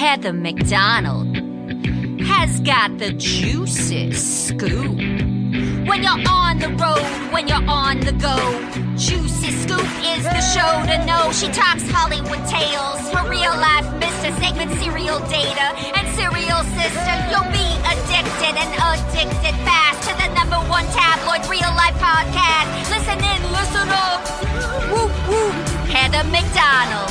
Heather McDonald has got the juiciest scoop. When you're on the road, when you're on the go, Juicy Scoop is the show to know. She talks Hollywood tales, her real life Mr. Segment serial data and serial sister. You'll be addicted and addicted fast to the #1 tabloid real life podcast. Listen in, listen up. Woo woo. Heather McDonald,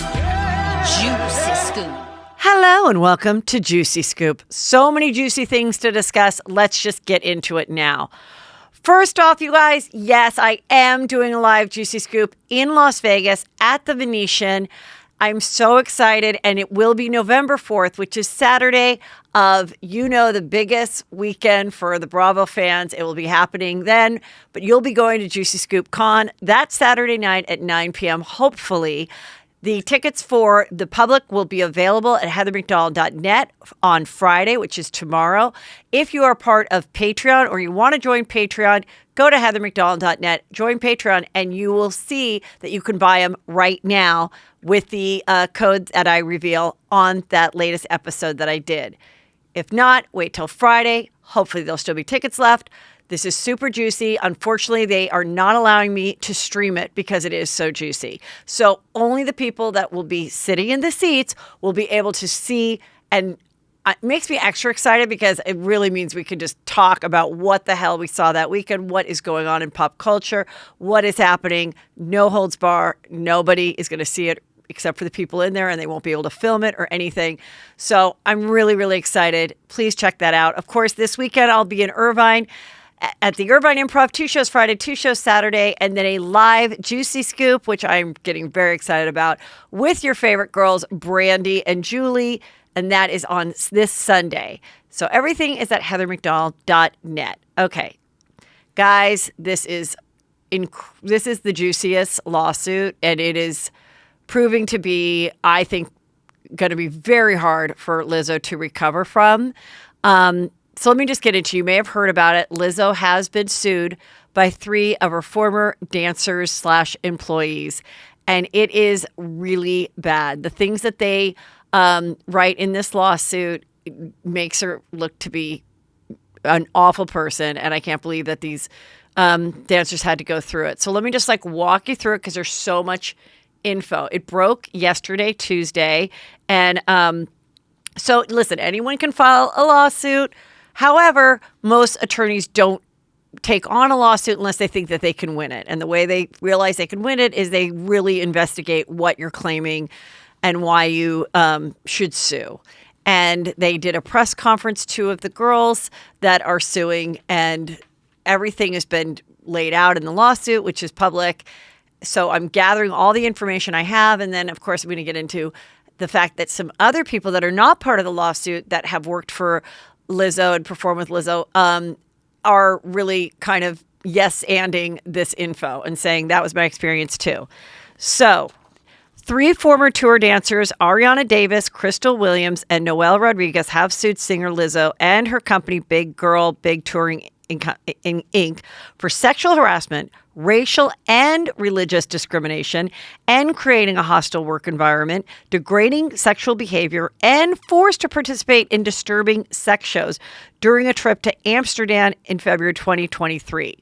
Juicy Scoop. Hello and welcome to Juicy Scoop. So many juicy things to discuss. Let's just get into it now. First off, you guys, yes, I am doing a live Juicy Scoop in Las Vegas at the Venetian. I'm so excited, and it will be November 4th, which is Saturday of, the biggest weekend for the Bravo fans. It will be happening then, but you'll be going to Juicy Scoop Con that Saturday night at 9 p.m., hopefully. The tickets for the public will be available at heathermcdonald.net on Friday, which is tomorrow. If you are part of Patreon or you want to join Patreon, go to heathermcdonald.net, join Patreon, and you will see that you can buy them right now with the code that I reveal on that latest episode that I did. If not, wait till Friday. Hopefully there'll still be tickets left. This is super juicy. Unfortunately, they are not allowing me to stream it because it is so juicy. So only the people that will be sitting in the seats will be able to see, and it makes me extra excited because it really means we can just talk about what the hell we saw that weekend, what is going on in pop culture, what is happening, no holds bar. Nobody is going to see it except for the people in there, and they won't be able to film it or anything. So I'm really, really excited. Please check that out. Of course, this weekend I'll be in Irvine at the Irvine Improv, 2 shows Friday, 2 shows Saturday, and then a live Juicy Scoop, which I'm getting very excited about, with your favorite girls, Brandy and Julie, and that is on this Sunday. So everything is at heathermcdonald.net. Okay, guys, this is the juiciest lawsuit, and it is proving to be, I think, going to be very hard for Lizzo to recover from. So let me just get into, you may have heard about it. Lizzo has been sued by 3 of her former dancers / employees, and it is really bad. The things that they write in this lawsuit makes her look to be an awful person, and I can't believe that these dancers had to go through it. So let me just walk you through it because there's so much info. It broke yesterday, Tuesday, and so listen, anyone can file a lawsuit. However, most attorneys don't take on a lawsuit unless they think that they can win it. And the way they realize they can win it is they really investigate what you're claiming and why you should sue. And they did a press conference, 2 of the girls that are suing, and everything has been laid out in the lawsuit, which is public. So I'm gathering all the information I have. And then, of course, I'm going to get into the fact that some other people that are not part of the lawsuit that have worked for Lizzo and perform with Lizzo are really kind of yes-anding this info and saying that was my experience too. So 3 former tour dancers, Ariana Davis, Crystal Williams, and Noelle Rodriguez, have sued singer Lizzo and her company Big Girl Big Touring Inc. for sexual harassment, racial and religious discrimination, and creating a hostile work environment, degrading sexual behavior, and forced to participate in disturbing sex shows during a trip to Amsterdam in February 2023.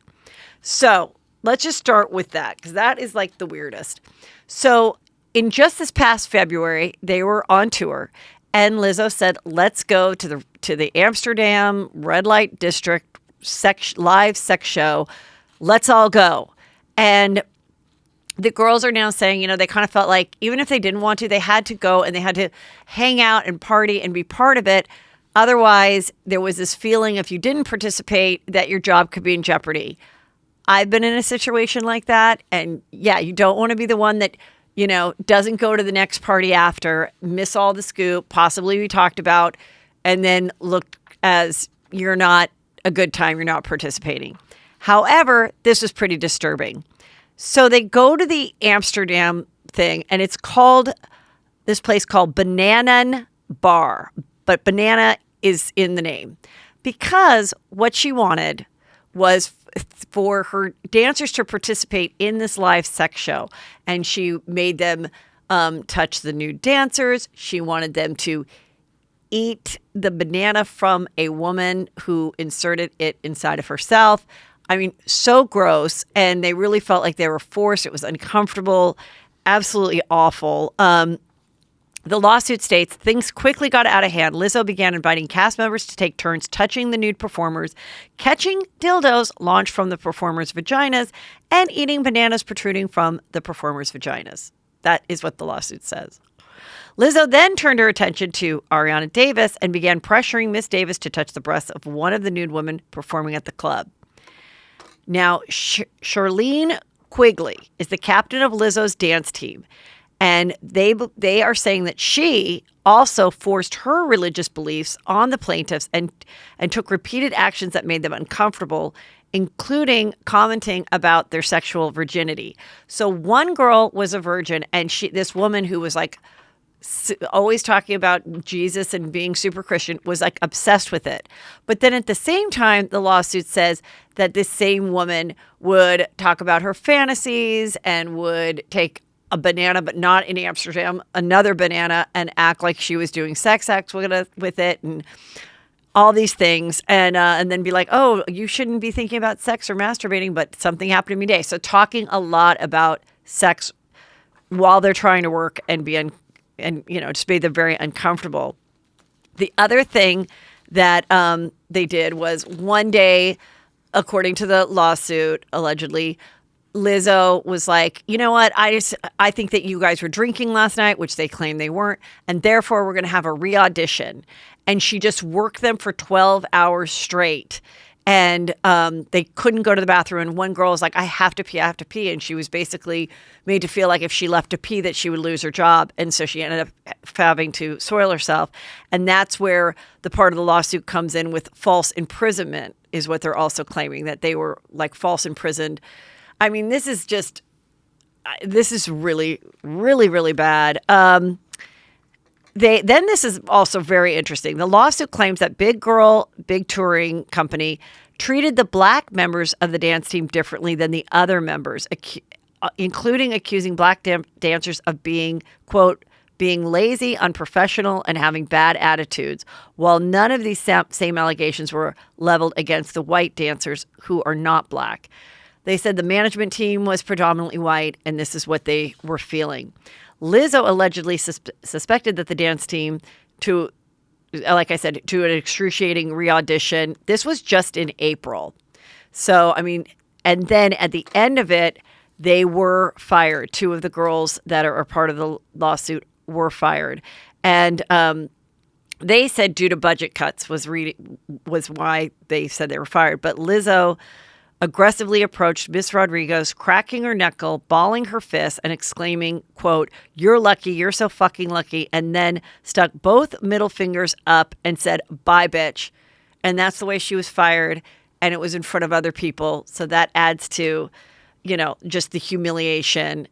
So let's just start with that, because that is the weirdest. So in just this past February, they were on tour, and Lizzo said, let's go to the Amsterdam red light district live sex show. Let's all go. And the girls are now saying, they kind of felt like even if they didn't want to, they had to go and they had to hang out and party and be part of it. Otherwise, there was this feeling if you didn't participate that your job could be in jeopardy. I've been in a situation like that. And yeah, you don't want to be the one that, doesn't go to the next party after, miss all the scoop, possibly be talked about, and then look as you're not a good time, you're not participating. However, this was pretty disturbing. So they go to the Amsterdam thing, and it's this place called Banana Bar, but banana is in the name, because what she wanted was for her dancers to participate in this live sex show. And she made them touch the nude dancers. She wanted them to eat the banana from a woman who inserted it inside of herself. I mean, so gross. And they really felt like they were forced. It was uncomfortable, absolutely awful. The lawsuit states things quickly got out of hand. Lizzo began inviting cast members to take turns touching the nude performers, catching dildos launched from the performers' vaginas, and eating bananas protruding from the performers' vaginas. That is what the lawsuit says. Lizzo then turned her attention to Ariana Davis and began pressuring Miss Davis to touch the breasts of one of the nude women performing at the club. Now, Charlene Quigley is the captain of Lizzo's dance team. And they are saying that she also forced her religious beliefs on the plaintiffs and took repeated actions that made them uncomfortable, including commenting about their sexual virginity. So one girl was a virgin, and this woman who was like always talking about Jesus and being super Christian was like obsessed with it. But then at the same time, the lawsuit says that this same woman would talk about her fantasies and would take a banana, but not in Amsterdam, another banana, and act like she was doing sex acts with it and all these things. And then be like, oh, you shouldn't be thinking about sex or masturbating, but something happened to me today. So talking a lot about sex while they're trying to work and just made them very uncomfortable. The other thing that they did was one day, according to the lawsuit, allegedly, Lizzo was like, you know what? I think that you guys were drinking last night, which they claim they weren't. And therefore we're going to have a re-audition. And she just worked them for 12 hours straight. And they couldn't go to the bathroom. And one girl was like, I have to pee. And she was basically made to feel like if she left to pee that she would lose her job. And so she ended up having to soil herself. And that's where the part of the lawsuit comes in with false imprisonment, is what they're also claiming, that they were like false imprisoned. I mean, this is really, really, really bad. This is also very interesting. The lawsuit claims that Big Touring Company treated the black members of the dance team differently than the other members, including accusing black dancers of being, quote, being lazy, unprofessional, and having bad attitudes, while none of these same allegations were leveled against the white dancers who are not black. They said the management team was predominantly white, and this is what they were feeling. Lizzo allegedly suspected that the dance team, like I said, to an excruciating re-audition. This was just in April. So, I mean, and then at the end of it, they were fired. Two of the girls that are part of the lawsuit were fired. And they said due to budget cuts was why they said they were fired. But Lizzo aggressively approached Miss Rodriguez, cracking her knuckle, balling her fist, and exclaiming, quote, "You're lucky, you're so fucking lucky," and then stuck both middle fingers up and said, "Bye, bitch." And that's the way she was fired, and it was in front of other people. So that adds to, just the humiliation.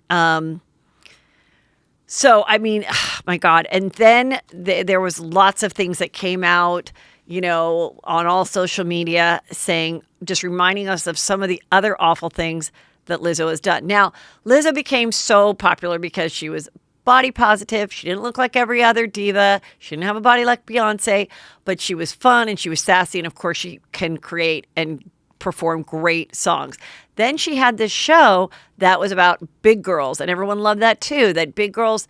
So, I mean, my God. And then there was lots of things that came out, on all social media saying, just reminding us of some of the other awful things that Lizzo has done. Now, Lizzo became so popular because she was body positive. She didn't look like every other diva. She didn't have a body like Beyonce, but she was fun and she was sassy. And of course, she can create and perform great songs. Then she had this show that was about big girls, and everyone loved that too, that big girls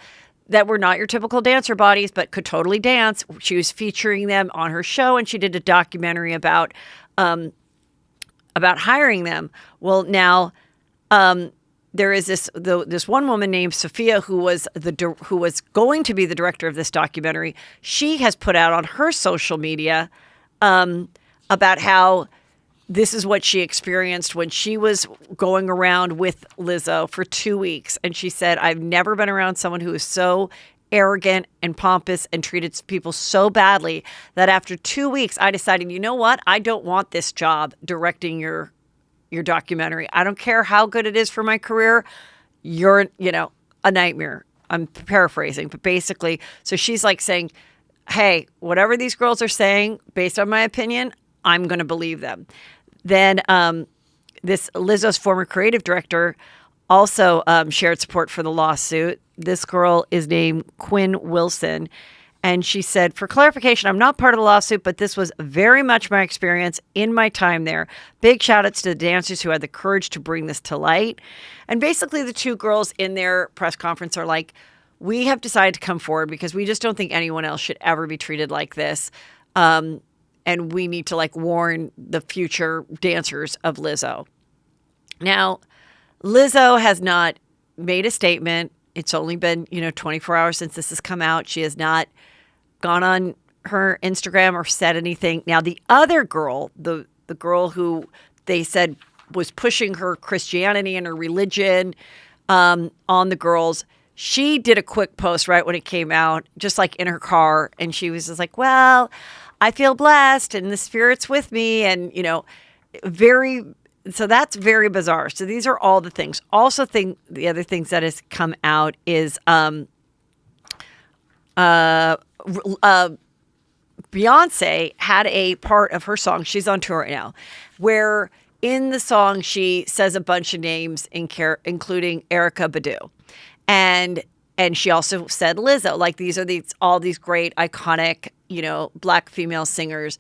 that were not your typical dancer bodies, but could totally dance. She was featuring them on her show, and she did a documentary about hiring them. Well, now there is this one woman named Sophia who was going to be the director of this documentary. She has put out on her social media about how this is what she experienced when she was going around with Lizzo for 2 weeks. And she said, I've never been around someone who is so arrogant and pompous and treated people so badly that after 2 weeks, I decided, you know what? I don't want this job directing your documentary. I don't care how good it is for my career. You're, a nightmare. I'm paraphrasing, but basically, so she's like saying, hey, whatever these girls are saying, based on my opinion, I'm going to believe them. Then this Lizzo's former creative director also shared support for the lawsuit. This girl is named Quinn Wilson, And she said, for clarification, I'm not part of the lawsuit, but this was very much my experience in my time there. Big shout outs to the dancers who had the courage to bring this to light. And basically, the two girls in their press conference are like, we have decided to come forward because we just don't think anyone else should ever be treated like this. And we need to like warn the future dancers of Lizzo. Now, Lizzo has not made a statement. It's only been, 24 hours since this has come out. She has not gone on her Instagram or said anything. Now, the other girl, the girl who they said was pushing her Christianity and her religion on the girls, she did a quick post right when it came out, just like in her car. And she was just like, well, I feel blessed and the Spirit's with me. And, so that's very bizarre. So these are all the things. Also, the other things that has come out is Beyonce had a part of her song. She's on tour right now, where in the song she says a bunch of names, including Erika Badu, and she also said Lizzo. Like these are all these great iconic, Black female singers.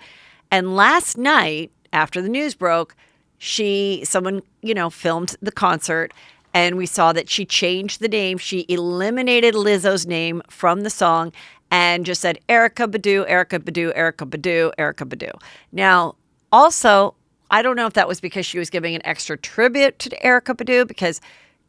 And last night, after the news broke, someone filmed the concert, and we saw that she changed the name. She eliminated Lizzo's name from the song and just said Erika Badu, Erika Badu, Erika Badu, Erika Badu. Now, also, I don't know if that was because she was giving an extra tribute to Erika Badu, because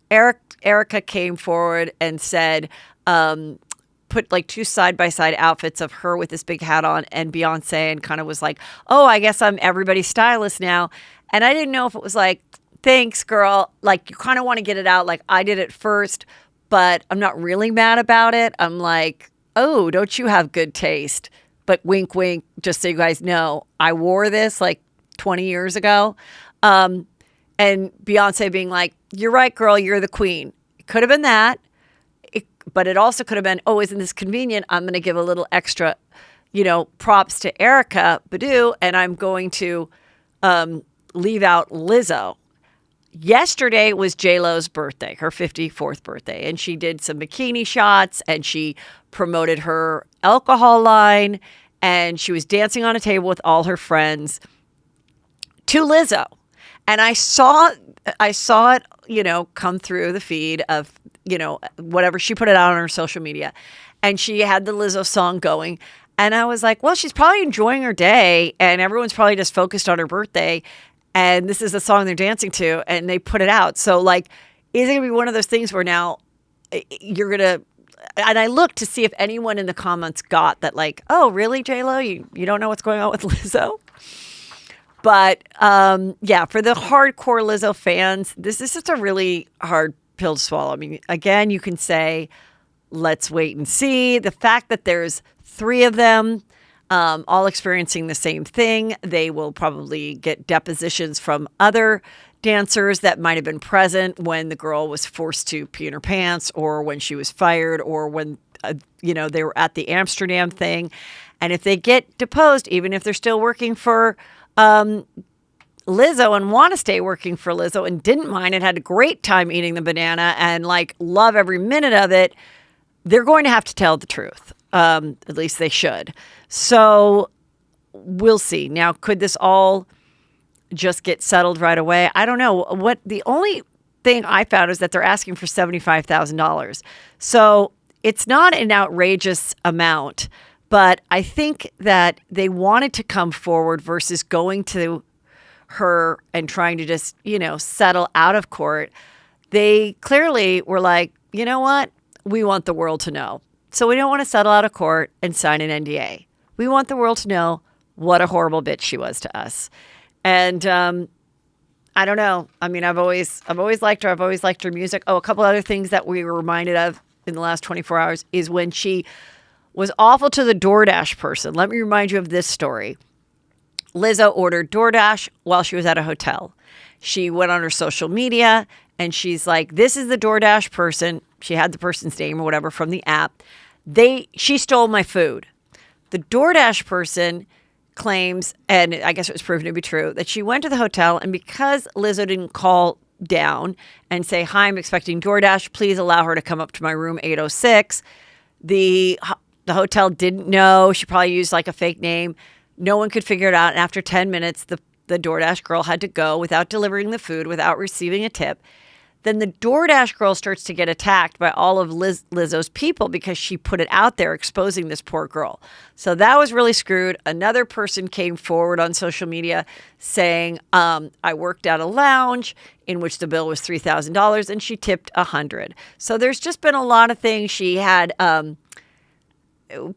Erika came forward and said, put like two side-by-side outfits of her with this big hat on and Beyonce, and kind of was like, oh, I guess I'm everybody's stylist now. And I didn't know if it was like, thanks, girl. Like, you kind of want to get it out. Like, I did it first, but I'm not really mad about it. I'm like, oh, don't you have good taste? But wink, wink, just so you guys know, I wore this like 20 years ago. And Beyonce being like, you're right, girl, you're the queen. It could have been that. But it also could have been, oh, isn't this convenient? I'm going to give a little extra, props to Erika Badu, and I'm going to leave out Lizzo. Yesterday was J-Lo's birthday, her 54th birthday, and she did some bikini shots, and she promoted her alcohol line, and she was dancing on a table with all her friends to Lizzo. And I saw it, come through the feed of, whatever, she put it out on her social media, and she had the Lizzo song going. And I was like, well, she's probably enjoying her day, and everyone's probably just focused on her birthday. And this is the song they're dancing to, and they put it out. So, like, is it going to be one of those things where now you're going to, and I looked to see if anyone in the comments got that, like, oh, really, J-Lo? You don't know what's going on with Lizzo? But, yeah, for the hardcore Lizzo fans, this is just a really hard pill to swallow. I mean, again, you can say, let's wait and see. The fact that there's 3 of them, all experiencing the same thing. They will probably get depositions from other dancers that might have been present when the girl was forced to pee in her pants, or when she was fired, or when, they were at the Amsterdam thing. And if they get deposed, even if they're still working for Lizzo and want to stay working for Lizzo and didn't mind and had a great time eating the banana and like love every minute of it, they're going to have to tell the truth. At least they should. So we'll see. Now, could this all just get settled right away? I don't know. The only thing I found is that they're asking for $75,000. So it's not an outrageous amount, but I think that they wanted to come forward versus going to her and trying to just, settle out of court. They clearly were like, you know what? We want the world to know. So we don't want to settle out of court and sign an NDA. We want the world to know what a horrible bitch she was to us. And I don't know. I mean, I've always liked her. I've always liked her music. Oh, a couple other things that we were reminded of in the last 24 hours is when she was awful to the DoorDash person. Let me remind you of this story. Lizzo ordered DoorDash while she was at a hotel. She went on her social media and she's like, this is the DoorDash person. She had the person's name or whatever from the app. She stole my food. The DoorDash person claims, and I guess it was proven to be true, that she went to the hotel, and because Lizzo didn't call down and say, hi, I'm expecting DoorDash, please allow her to come up to my room 806, the The hotel didn't know. She probably used like a fake name. No one could figure it out. And after 10 minutes, the DoorDash girl had to go without delivering the food, without receiving a tip. Then the DoorDash girl starts to get attacked by all of Lizzo's people because she put it out there exposing this poor girl. So that was really screwed. Another person came forward on social media saying, I worked at a lounge in which the bill was $3,000 and she tipped $100. So there's just been a lot of things. She had,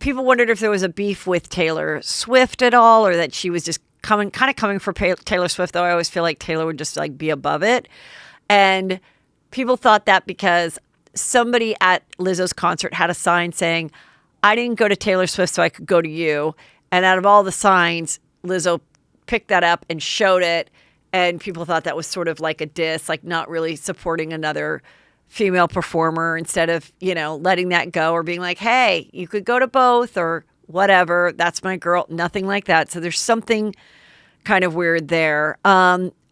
people wondered if there was a beef with Taylor Swift at all, or that she was just coming for Taylor Swift, though I always feel like Taylor would just like be above it. And people thought that because somebody at Lizzo's concert had a sign saying, I didn't go to Taylor Swift so I could go to you. And out of all the signs, Lizzo picked that up and showed it. And people thought that was sort of like a diss, like not really supporting another female performer, instead of, letting that go or being like, hey, you could go to both or whatever. That's my girl. Nothing like that. So there's something kind of weird there.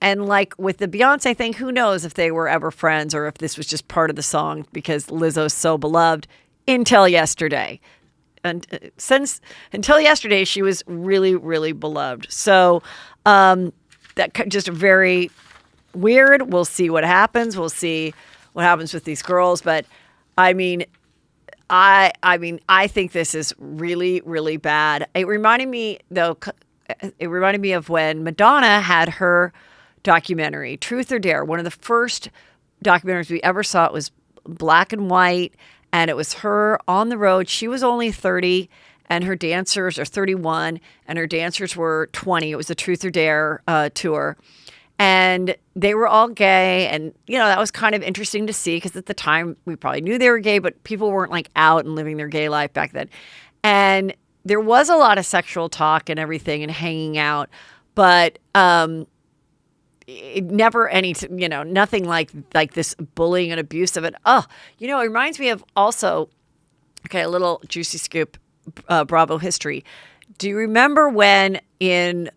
And like with the Beyonce thing, who knows if they were ever friends or if this was just part of the song because Lizzo's so beloved until yesterday. And until yesterday, she was really, really beloved. So that just very weird. We'll see what happens. We'll see what happens with these girls. But I mean, I think this is really, really bad. It reminded me of when Madonna had her documentary, Truth or Dare. One of the first documentaries we ever saw. It was black and white, and it was her on the road. She was only 30, and her dancers are 31, and her dancers were 20. It was the Truth or Dare tour. And they were all gay. And, that was kind of interesting to see because at the time we probably knew they were gay, but people weren't like out and living their gay life back then. And there was a lot of sexual talk and everything and hanging out, but it never nothing like this bullying and abuse of it. Oh, it reminds me of also, a little juicy scoop, Bravo history. Do you remember when in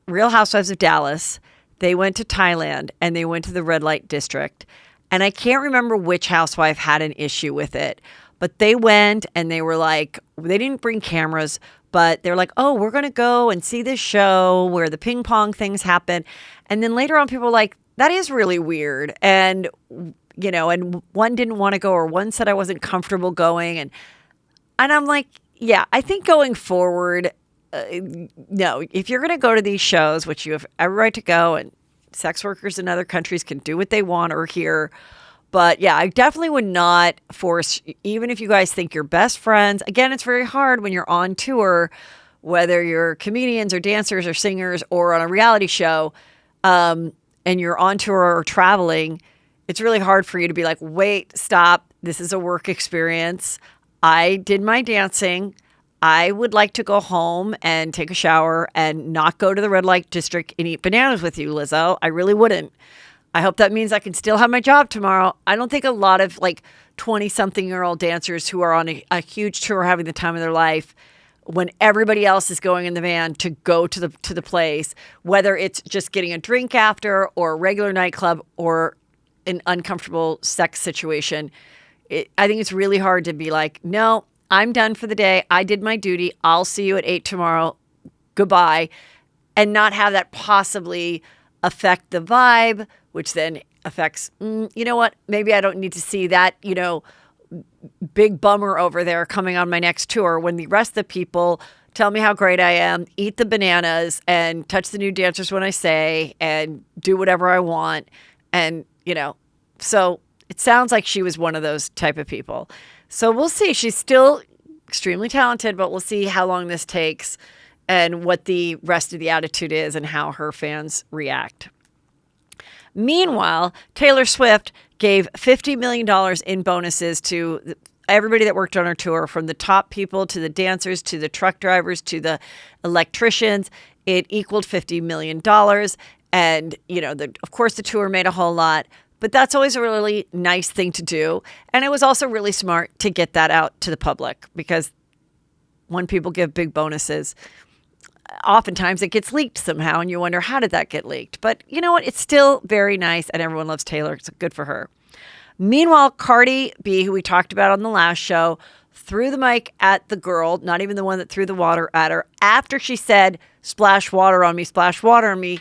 Real Housewives of Dallas, they went to Thailand and they went to the red light district? And I can't remember which housewife had an issue with it, but they went and they were like, they didn't bring cameras, but they're like, oh, we're going to go and see this show where the ping pong things happen. And then later on, people were like, that is really weird. And, and one didn't want to go, or one said I wasn't comfortable going. And I'm like, yeah, I think going forward, no, if you're going to go to these shows, which you have every right to go, and sex workers in other countries can do what they want or here. But yeah, I definitely would not force, even if you guys think you're best friends. Again, it's very hard when you're on tour, whether you're comedians or dancers or singers or on a reality show, and you're on tour or traveling. It's really hard for you to be like, wait, stop. This is a work experience. I did my dancing. I would like to go home and take a shower and not go to the red light district and eat bananas with you, Lizzo. I really wouldn't. I hope that means I can still have my job tomorrow. I don't think a lot of 20-something-year-old dancers who are on a huge tour having the time of their life, when everybody else is going in the van to go to the place, whether it's just getting a drink after or a regular nightclub or an uncomfortable sex situation, I think it's really hard to be like, no, I'm done for the day. I did my duty. I'll see you at 8 tomorrow. Goodbye. And not have that possibly affect the vibe, which then affects, you know what? Maybe I don't need to see that, big bummer over there coming on my next tour when the rest of the people tell me how great I am, eat the bananas and touch the new dancers when I say, and do whatever I want. And, so it sounds like she was one of those type of people. So we'll see. She's still extremely talented, but we'll see how long this takes and what the rest of the attitude is and how her fans react. Meanwhile, Taylor Swift gave $50 million in bonuses to everybody that worked on her tour, from the top people to the dancers to the truck drivers to the electricians. It equaled $50 million. And, of course, the tour made a whole lot. But that's always a really nice thing to do. And it was also really smart to get that out to the public, because when people give big bonuses, oftentimes it gets leaked somehow and you wonder, how did that get leaked? But you know what? It's still very nice and everyone loves Taylor. It's good for her. Meanwhile, Cardi B, who we talked about on the last show, threw the mic at the girl, not even the one that threw the water at her, after she said, splash water on me, splash water on me.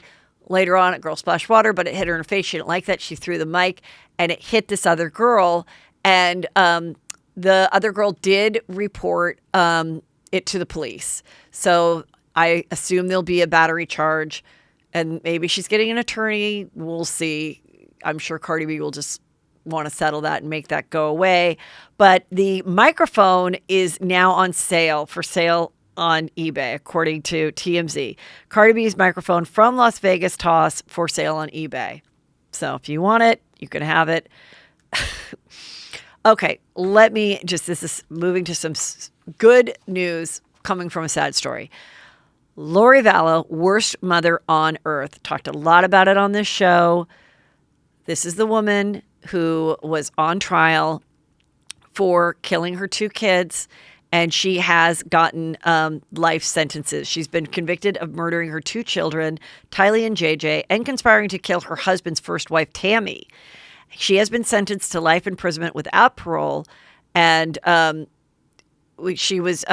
Later on, a girl splashed water, but it hit her in the face. She didn't like that. She threw the mic, and it hit this other girl. And the other girl did report it to the police. So I assume there'll be a battery charge, and maybe she's getting an attorney. We'll see. I'm sure Cardi B will just want to settle that and make that go away. But the microphone is now on sale, for sale on eBay, according to TMZ. Cardi B's microphone from Las Vegas toss for sale on eBay. So if you want it, you can have it. Okay, this is moving to some good news coming from a sad story. Lori Vallow, worst mother on earth. Talked a lot about it on this show. This is the woman who was on trial for killing her 2 kids, and she has gotten life sentences. She's been convicted of murdering her 2 children, Tylee and JJ, and conspiring to kill her husband's first wife, Tammy. She has been sentenced to life imprisonment without parole, and she was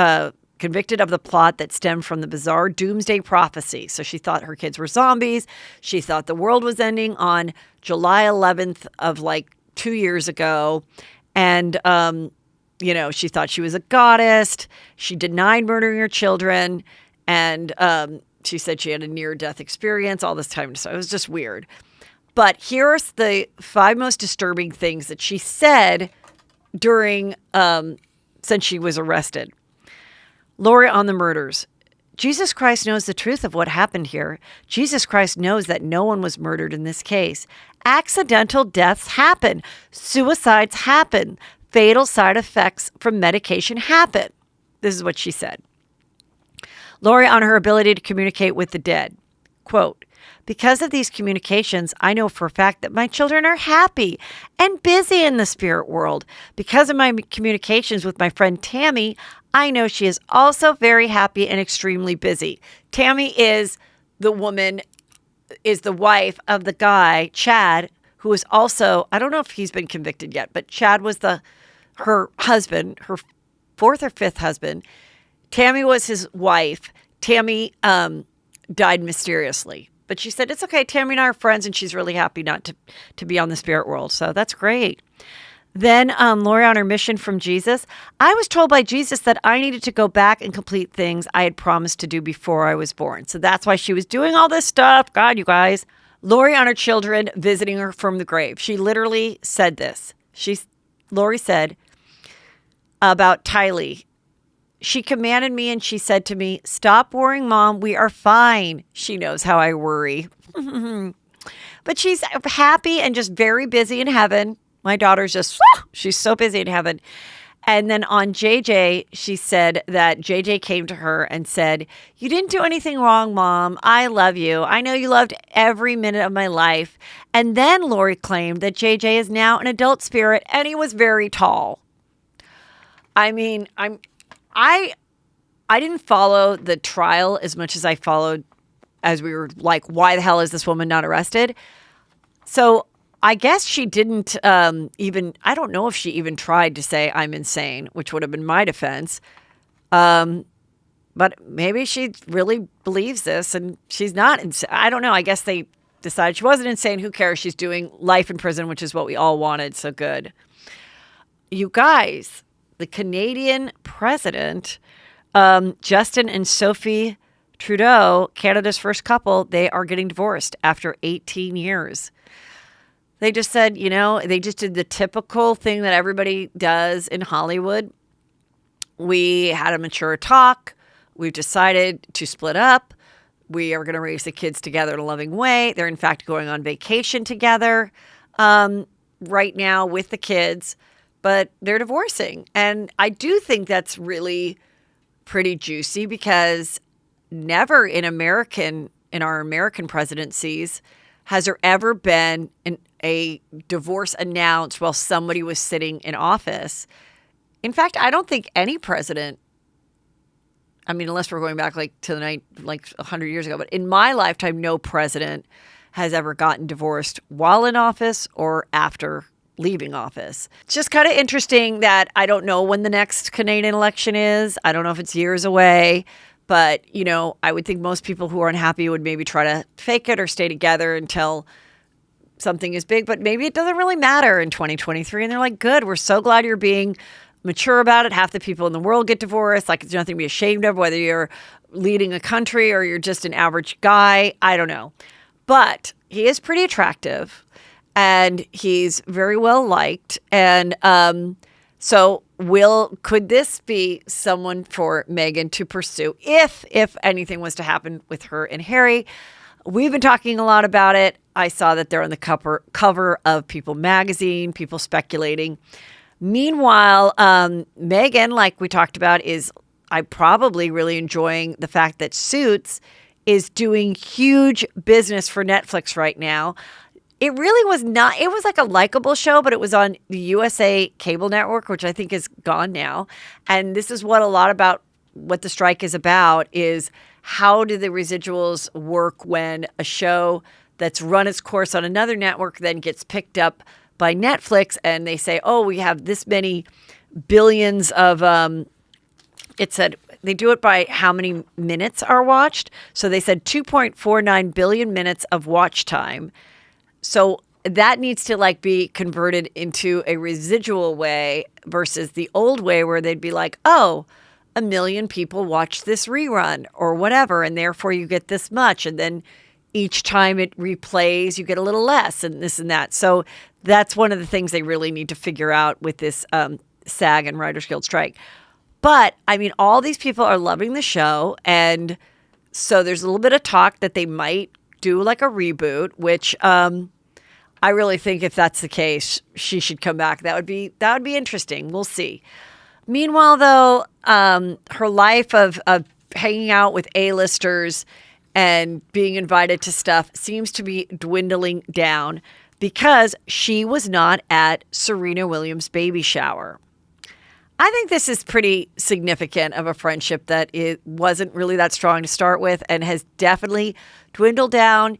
convicted of the plot that stemmed from the bizarre doomsday prophecy. So she thought her kids were zombies. She thought the world was ending on July 11th of 2 years ago. And, she thought she was a goddess. She denied murdering her children. And she said she had a near-death experience all this time. So it was just weird. But here's the 5 most disturbing things that she said since she was arrested. Lori on the murders. Jesus Christ knows the truth of what happened here. Jesus Christ knows that no one was murdered in this case. Accidental deaths happen. Suicides happen. Fatal side effects from medication happen. This is what she said. Lori on her ability to communicate with the dead. Quote, because of these communications, I know for a fact that my children are happy and busy in the spirit world. Because of my communications with my friend Tammy, I know she is also very happy and extremely busy. Tammy is the wife of the guy, Chad, who is also, I don't know if he's been convicted yet, but Chad was her husband, her 4th or 5th husband. Tammy was his wife. Tammy died mysteriously. But she said, it's okay, Tammy and I are friends, and she's really happy not to be on the spirit world. So that's great. Then Lori on her mission from Jesus. I was told by Jesus that I needed to go back and complete things I had promised to do before I was born. So that's why she was doing all this stuff. God, you guys. Lori on her children visiting her from the grave. She literally said this. Lori said about Tylee. She commanded me and she said to me, stop worrying, Mom. We are fine. She knows how I worry. But she's happy and just very busy in heaven. My daughter's just, she's so busy in heaven. And then on JJ, she said that JJ came to her and said, you didn't do anything wrong, Mom. I love you. I know you loved every minute of my life. And then Lori claimed that JJ is now an adult spirit and he was very tall. I mean, I didn't follow the trial as much as I followed as we were like, why the hell is this woman not arrested? So I guess she didn't I don't know if she even tried to say I'm insane, which would have been my defense. But maybe she really believes this and she's not insane. I don't know. I guess they decided she wasn't insane. Who cares? She's doing life in prison, which is what we all wanted. So good. You guys, the Canadian president, Justin and Sophie Trudeau, Canada's first couple, they are getting divorced after 18 years. They just said, they just did the typical thing that everybody does in Hollywood. We had a mature talk. We've decided to split up. We are going to raise the kids together in a loving way. They're, in fact, going on vacation together right now with the kids, but they're divorcing. And I do think that's really pretty juicy because never in our American presidencies has there ever been a divorce announced while somebody was sitting in office. In fact, I don't think any president, I mean, unless we're going back to the night, 100 years ago, but in my lifetime, no president has ever gotten divorced while in office or after leaving office. It's just kind of interesting that I don't know when the next Canadian election is. I don't know if it's years away, but, I would think most people who are unhappy would maybe try to fake it or stay together until something is big, but maybe it doesn't really matter in 2023. And they're like, good, we're so glad you're being mature about it. Half the people in the world get divorced. Like, it's nothing to be ashamed of, whether you're leading a country or you're just an average guy. I don't know. But he is pretty attractive and he's very well liked. And so could this be someone for Meghan to pursue if anything was to happen with her and Harry? We've been talking a lot about it. I saw that they're on the cover of People magazine, people speculating. Meanwhile, Meghan, like we talked about, I'm probably really enjoying the fact that Suits is doing huge business for Netflix right now. It really was not, it was like a likable show, but it was on the USA cable network, which I think is gone now. And this is what the strike is about, is how do the residuals work when a show that's run its course on another network then gets picked up by Netflix and they say, oh, we have this many billions of, it said, they do it by how many minutes are watched. So they said 2.49 billion minutes of watch time. So that needs to be converted into a residual way versus the old way where they'd be like, oh, 1 million people watch this rerun or whatever, and therefore you get this much. And then each time it replays, you get a little less and this and that. So that's one of the things they really need to figure out with this SAG and Writers Guild strike. But, all these people are loving the show. And so there's a little bit of talk that they might do a reboot, which I really think if that's the case, she should come back. That would be interesting. We'll see. Meanwhile, though, her life of hanging out with A-listers and being invited to stuff seems to be dwindling down because she was not at Serena Williams' baby shower. I think this is pretty significant of a friendship that it wasn't really that strong to start with and has definitely dwindled down.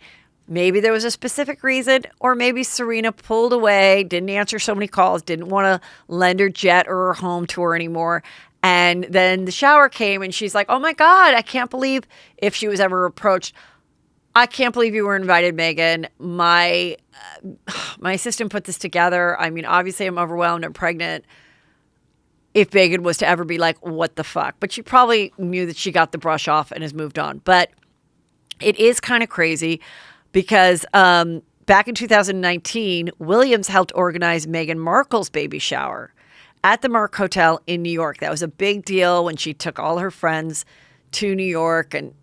Maybe there was a specific reason, or maybe Serena pulled away, didn't answer so many calls, didn't want to lend her jet or her home to her anymore. And then the shower came and she's like, oh my God, I can't believe, if she was ever approached, I can't believe you were invited, Meghan. My assistant put this together. Obviously I'm overwhelmed, I'm pregnant. If Meghan was to ever be like, what the fuck? But she probably knew that she got the brush off and has moved on. But it is kind of crazy because back in 2019, Williams helped organize Meghan Markle's baby shower at the Mark Hotel in New York. That was a big deal when she took all her friends to New York. And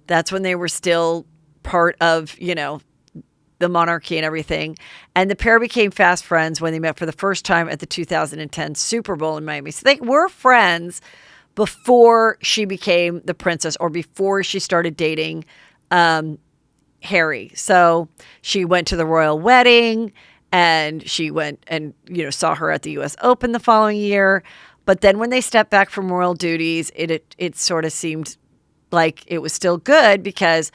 that's when they were still part of, the monarchy and everything. And the pair became fast friends when they met for the first time at the 2010 Super Bowl in Miami. So they were friends before she became the princess or before she started dating Harry. So she went to the royal wedding and she went and, saw her at the US Open the following year. But then when they stepped back from royal duties, it sort of seemed like it was still good because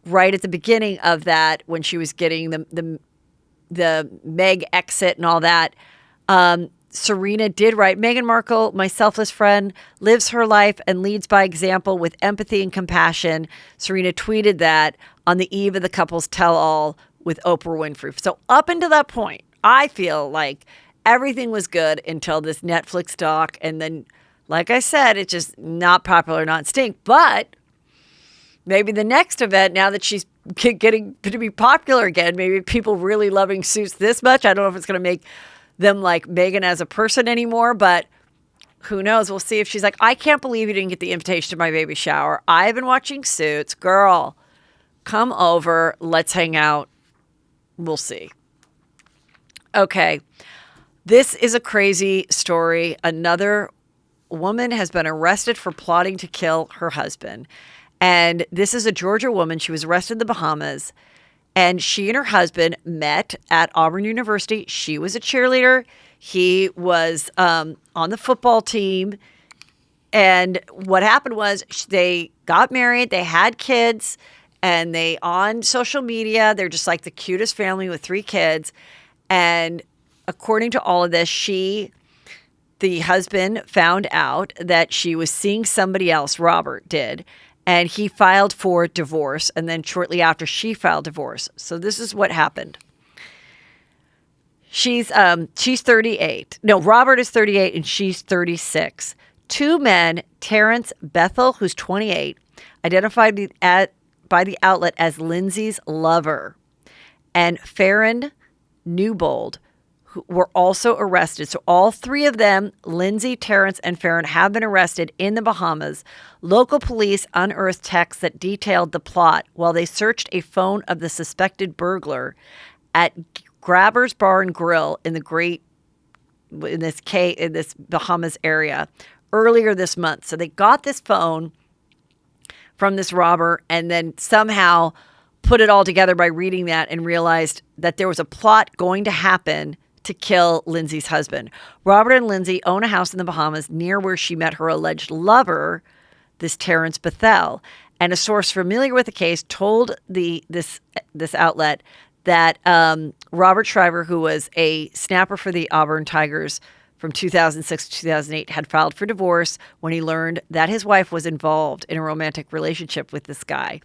right at the beginning of that, when she was getting the Meg exit and all that, Serena did write, Meghan Markle, my selfless friend, lives her life and leads by example with empathy and compassion. Serena tweeted that on the eve of the couple's tell-all with Oprah Winfrey. So up until that point, I feel like everything was good until this Netflix doc. And then, like I said, it's just not popular, not stink. But maybe the next event, now that she's getting to be popular again, maybe people really loving Suits this much. I don't know if it's going to make them like Meghan as a person anymore, but who knows? We'll see if she's like, I can't believe you didn't get the invitation to my baby shower. I've been watching Suits. Girl, come over. Let's hang out. We'll see. Okay. This is a crazy story. Another woman has been arrested for plotting to kill her husband. And this is a Georgia woman. She was arrested in the Bahamas. And she and her husband met at Auburn University. She was a cheerleader. He was on the football team. And what happened was they got married. They had kids. And they, on social media, they're just like the cutest family with 3 kids. And according to all of this, the husband found out that she was seeing somebody else, Robert did, and he filed for divorce. And then shortly after, she filed divorce. So this is what happened. She's 38. No, Robert is 38 and she's 36. Two men, Terrence Bethel, who's 28, identified by the outlet as Lindsay's lover, and Farron Newbold, who were also arrested. So all three of them, Lindsay, Terrence, and Farron, have been arrested in the Bahamas. Local police unearthed texts that detailed the plot while they searched a phone of the suspected burglar at Grabber's Bar and Grill in this Bahamas area earlier this month. So they got this phone from this robber and then somehow put it all together by reading that and realized that there was a plot going to happen to kill Lindsay's husband. Robert and Lindsay own a house in the Bahamas near where she met her alleged lover, this Terrence Bethel. And a source familiar with the case told this outlet that Robert Shriver, who was a snapper for the Auburn Tigers from 2006 to 2008, had filed for divorce when he learned that his wife was involved in a romantic relationship with this guy.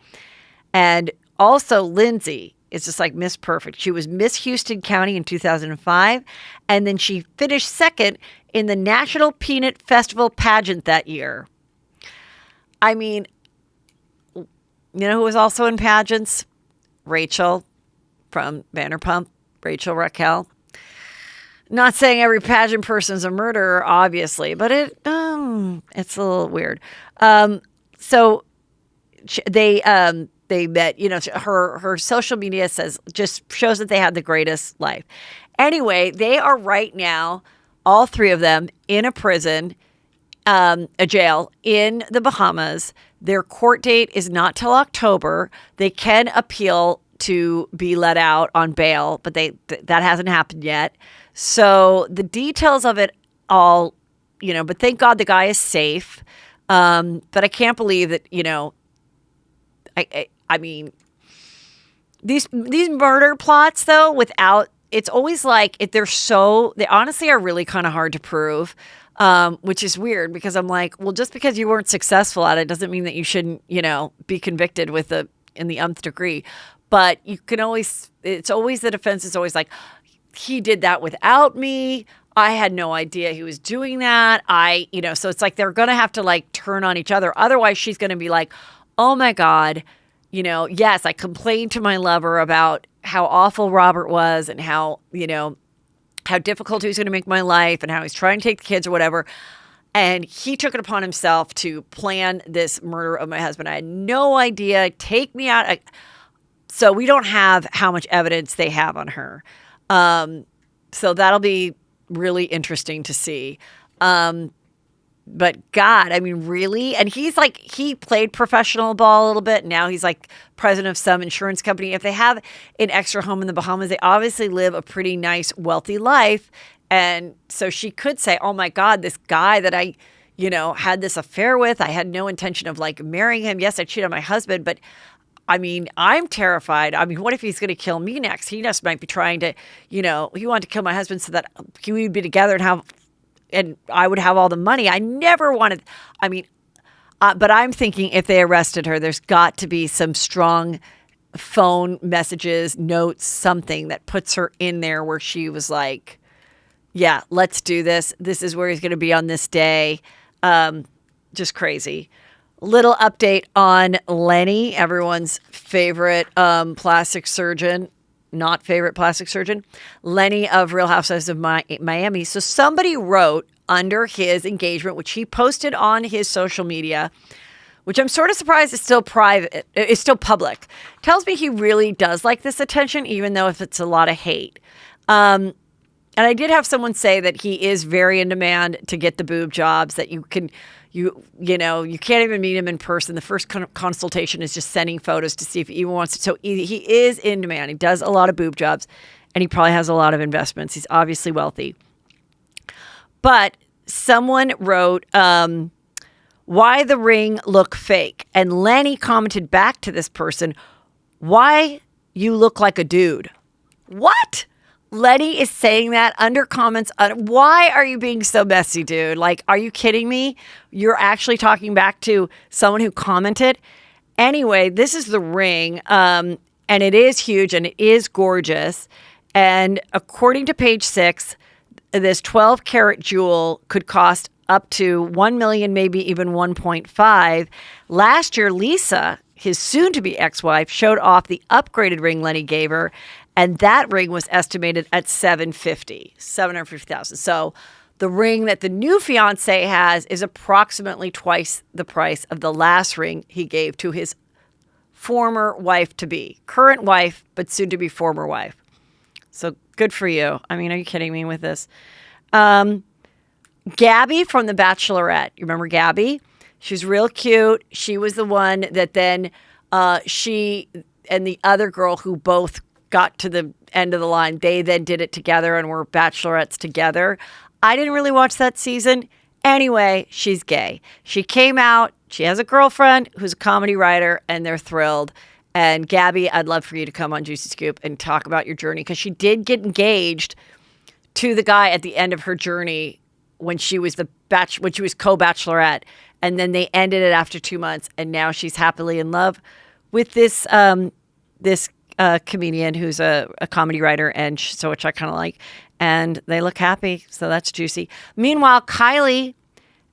And also Lindsay is just like Miss Perfect. She was Miss Houston County in 2005, and then she finished second in the National Peanut Festival pageant that year. I mean, you know who was also in pageants? Rachel from Vanderpump, Rachel Raquel. Not saying every pageant person's a murderer, obviously, but it's a little weird. So they met, her social media just shows that they had the greatest life. Anyway, they are right now, all three of them, in a prison, a jail in the Bahamas. Their court date is not till October. They can appeal to be let out on bail, but that hasn't happened yet. So the details of it all, but thank God the guy is safe. But I can't believe that, I mean, these murder plots though, it's always like they honestly are really kind of hard to prove. Which is weird because I'm like, well, just because you weren't successful at it doesn't mean that you shouldn't, be convicted in the nth degree. But you can it's always the defense is always like, he did that without me. I had no idea he was doing that. So it's like they're going to have to like turn on each other. Otherwise, she's going to be like, oh my God, yes, I complained to my lover about how awful Robert was and how difficult he was going to make my life and how he's trying to take the kids or whatever. And he took it upon himself to plan this murder of my husband. I had no idea. Take me out. So we don't have how much evidence they have on her. So that'll be really interesting to see. But God, I mean, really? And he played professional ball a little bit. Now he's like president of some insurance company. If they have an extra home in the Bahamas, they obviously live a pretty nice, wealthy life. And so she could say, oh my God, this guy that I, had this affair with, I had no intention of like marrying him. Yes, I cheated on my husband, but I mean, I'm terrified. I mean, what if he's going to kill me next? He just might be trying to, he wanted to kill my husband so that we would be together and I would have all the money. I never wanted, but I'm thinking if they arrested her, there's got to be some strong phone messages, notes, something that puts her in there where she was like, yeah, let's do this. This is where he's going to be on this day. Just crazy. Little update on Lenny, everyone's favorite plastic surgeon. Not favorite plastic surgeon, Lenny of Real Housewives of Miami. So somebody wrote under his engagement, which he posted on his social media, which I'm sort of surprised is still private, it's still public. Tells me he really does like this attention, even though if it's a lot of hate. And I did have someone say that he is very in demand to get the boob jobs, that you can't even meet him in person. The first consultation is just sending photos to see if he even wants to. So he is in demand. He does a lot of boob jobs, and he probably has a lot of investments. He's obviously wealthy. But someone wrote, why the ring look fake? And Lenny commented back to this person, why you look like a dude. What? Lenny is saying that under comments on why are you being so messy, dude? Like, are you kidding me? You're actually talking back to someone who commented. Anyway, this is the ring, and it is huge and it is gorgeous. And according to Page Six, this 12-carat jewel could cost up to $1 million, maybe even 1.5. Last year, Lisa, his soon-to-be ex-wife, showed off the upgraded ring Lenny gave her, and that ring was estimated at $750,000. So the ring that the new fiance has is approximately twice the price of the last ring he gave to his former wife-to-be. Current wife, but soon-to-be former wife. So good for you. I mean, are you kidding me with this? Gabby from The Bachelorette. You remember Gabby? She's real cute. She was the one that then she and the other girl who both got to the end of the line, they then did it together and were bachelorettes together. I didn't really watch that season. Anyway, she's gay. She came out. She has a girlfriend who's a comedy writer, and they're thrilled. And Gabby, I'd love for you to come on Juicy Scoop and talk about your journey, because she did get engaged to the guy at the end of her journey when she was co-bachelorette, and then they ended it after 2 months, and now she's happily in love with this comedian who's a comedy writer, and so which I kind of like, and they look happy, so that's juicy. Meanwhile, Kylie,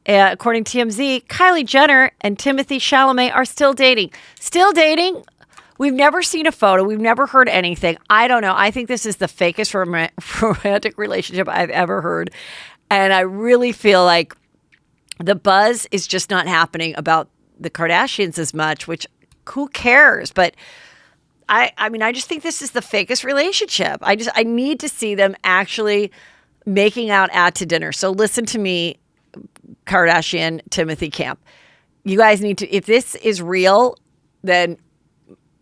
according to TMZ, Kylie Jenner and Timothée Chalamet are still dating. Still dating. We've never seen a photo. We've never heard anything. I don't know. I think this is the fakest romantic relationship I've ever heard. And I really feel like the buzz is just not happening about the Kardashians as much, which who cares? But I mean, I just think this is the fakest relationship. I need to see them actually making out to dinner. So listen to me, Kardashian Timothy camp. You guys need to, if this is real, then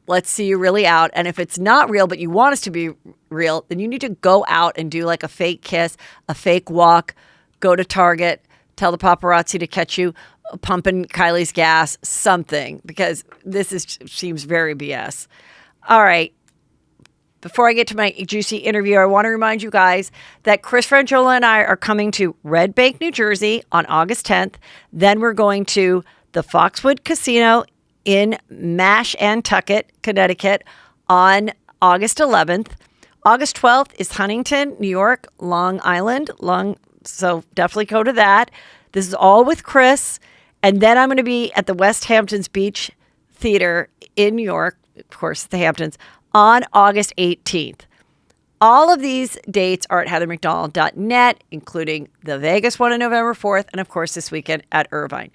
let's see you really out. And if it's not real, but you want us to be real, then you need to go out and do like a fake kiss, a fake walk, go to Target, tell the paparazzi to catch you pumping Kylie's gas, something, because seems very BS. All right. Before I get to my juicy interview, I want to remind you guys that Chris Frangiola and I are coming to Red Bank, New Jersey on August 10th. Then we're going to the Foxwood Casino in Mashantucket, Connecticut on August 11th. August 12th is Huntington, New York, Long Island. So definitely go to that. This is all with Chris. And then I'm going to be at the West Hamptons Beach Theater in New York, of course, the Hamptons, on August 18th. All of these dates are at heathermcdonald.net, including the Vegas one on November 4th, and of course this weekend at Irvine.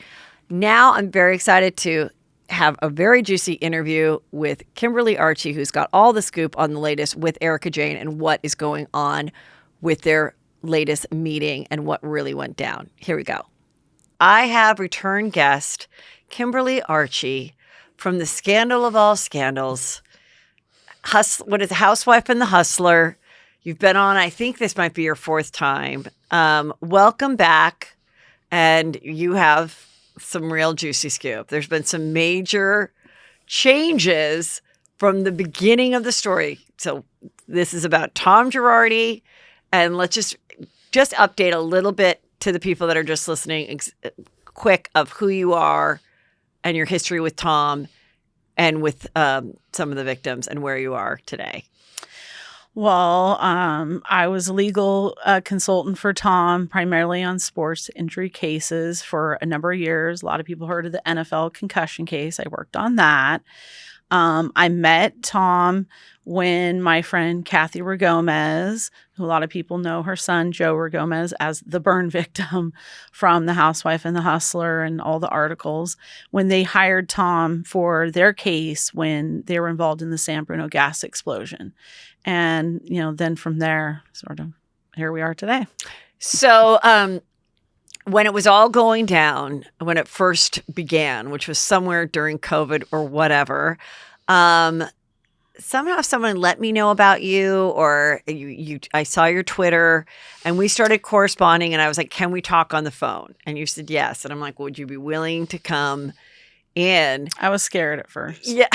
Now I'm very excited to have a very juicy interview with Kimberly Archie, who's got all the scoop on the latest with Erika Jayne and what is going on with their latest meeting and what really went down. Here we go. I have return guest Kimberly Archie from the scandal of all scandals, what is Housewife and the Hustler. You've been on, I think this might be your fourth time. Welcome back. And you have some real juicy scoop. There's been some major changes from the beginning of the story. So this is about Tom Girardi. And let's just update a little bit to the people that are just listening, quick, of who you are and your history with Tom and with some of the victims and where you are today. Well, I was a legal consultant for Tom, primarily on sports injury cases for a number of years. A lot of people heard of the NFL concussion case. I worked on that. I met Tom when my friend Kathy Regomez, who a lot of people know her son, Joe Regomez, as the burn victim from The Housewife and the Hustler and all the articles, when they hired Tom for their case when they were involved in the San Bruno gas explosion. And, then from there, sort of, here we are today. So when it was all going down, when it first began, which was somewhere during COVID or whatever, somehow someone let me know about you, or I saw your Twitter, and we started corresponding, and I was like, can we talk on the phone? And you said yes. And I'm like, would you be willing to come in? I was scared at first. Yeah.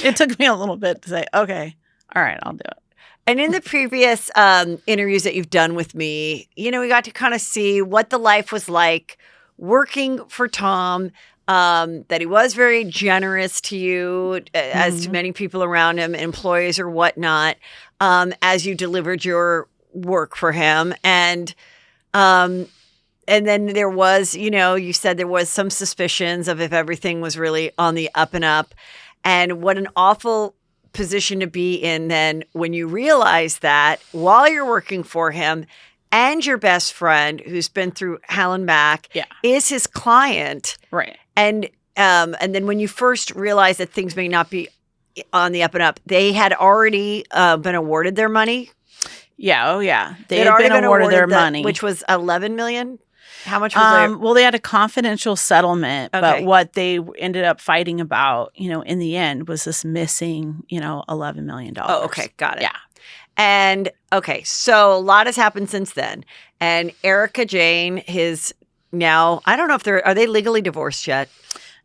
It took me a little bit to say, okay, all right, I'll do it. And in the previous interviews that you've done with me, we got to kind of see what the life was like working for Tom, that he was very generous to you, as to many people around him, employees or whatnot, as you delivered your work for him. And then there was, you said there was some suspicions of if everything was really on the up and up. And what an awful position to be in then when you realize that while you're working for him and your best friend who's been through hell and back is his client. Right. And then when you first realize that things may not be on the up and up, they had already been awarded their money. Yeah. Oh, yeah. They had been awarded their money. Which was $11 million. How much was it? Well, they had a confidential settlement, but what they ended up fighting about, in the end was this missing, $11 million. Oh, okay. Got it. Yeah. And so a lot has happened since then. And Erika Jayne, his now, I don't know if are they legally divorced yet?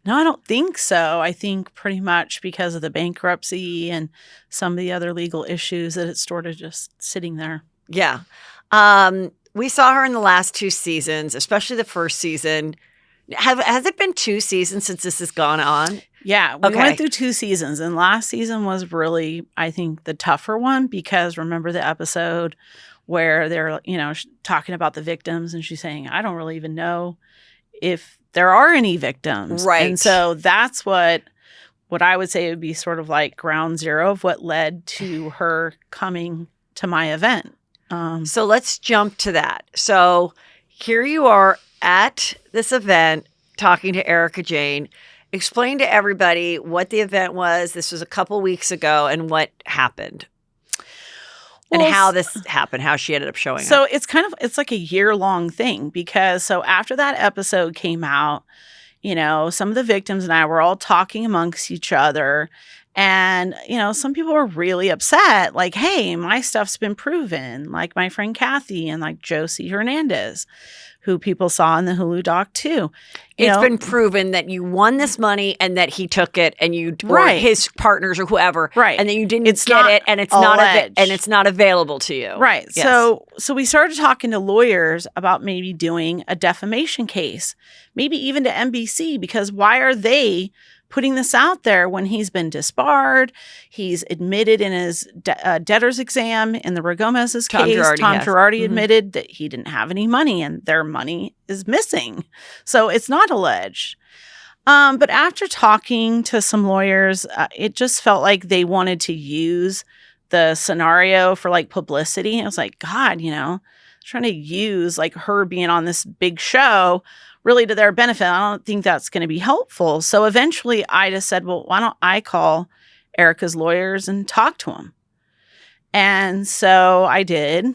No, I don't think so. I think pretty much because of the bankruptcy and some of the other legal issues that it's sort of just sitting there. Yeah. We saw her in the last 2 seasons, especially the first season. Has it been 2 seasons since this has gone on? Yeah, we went through 2 seasons, and last season was really, I think, the tougher one because remember the episode where they're, talking about the victims, and she's saying, I don't really even know if there are any victims. Right. And so that's what I would say would be sort of like ground zero of what led to her coming to my event. So let's jump to that. So here you are at this event talking to Erika Jayne. Explain to everybody what the event was. This was a couple weeks ago and what happened. And how this happened, how she ended up showing up. So it's like a year-long thing because so after that episode came out, some of the victims and I were all talking amongst each other. And, some people were really upset, like, hey, my stuff's been proven, like my friend Kathy and like Josie Hernandez, who people saw in the Hulu doc too. It's been proven that you won this money and that he took it and or his partners or whoever. Right. And then you didn't get it and it's not available to you. Right. Yes. So we started talking to lawyers about maybe doing a defamation case, maybe even to NBC, because why are they putting this out there when he's been disbarred? He's admitted in his debtor's exam in the Rogomez's case. Tom Girardi admitted that he didn't have any money and their money is missing. So it's not alleged. But after talking to some lawyers, it just felt like they wanted to use the scenario for like publicity. I was like, God, trying to use like her being on this big show really to their benefit. I don't think that's going to be helpful. So eventually I just said, well, why don't I call Erika's lawyers and talk to them? And so I did.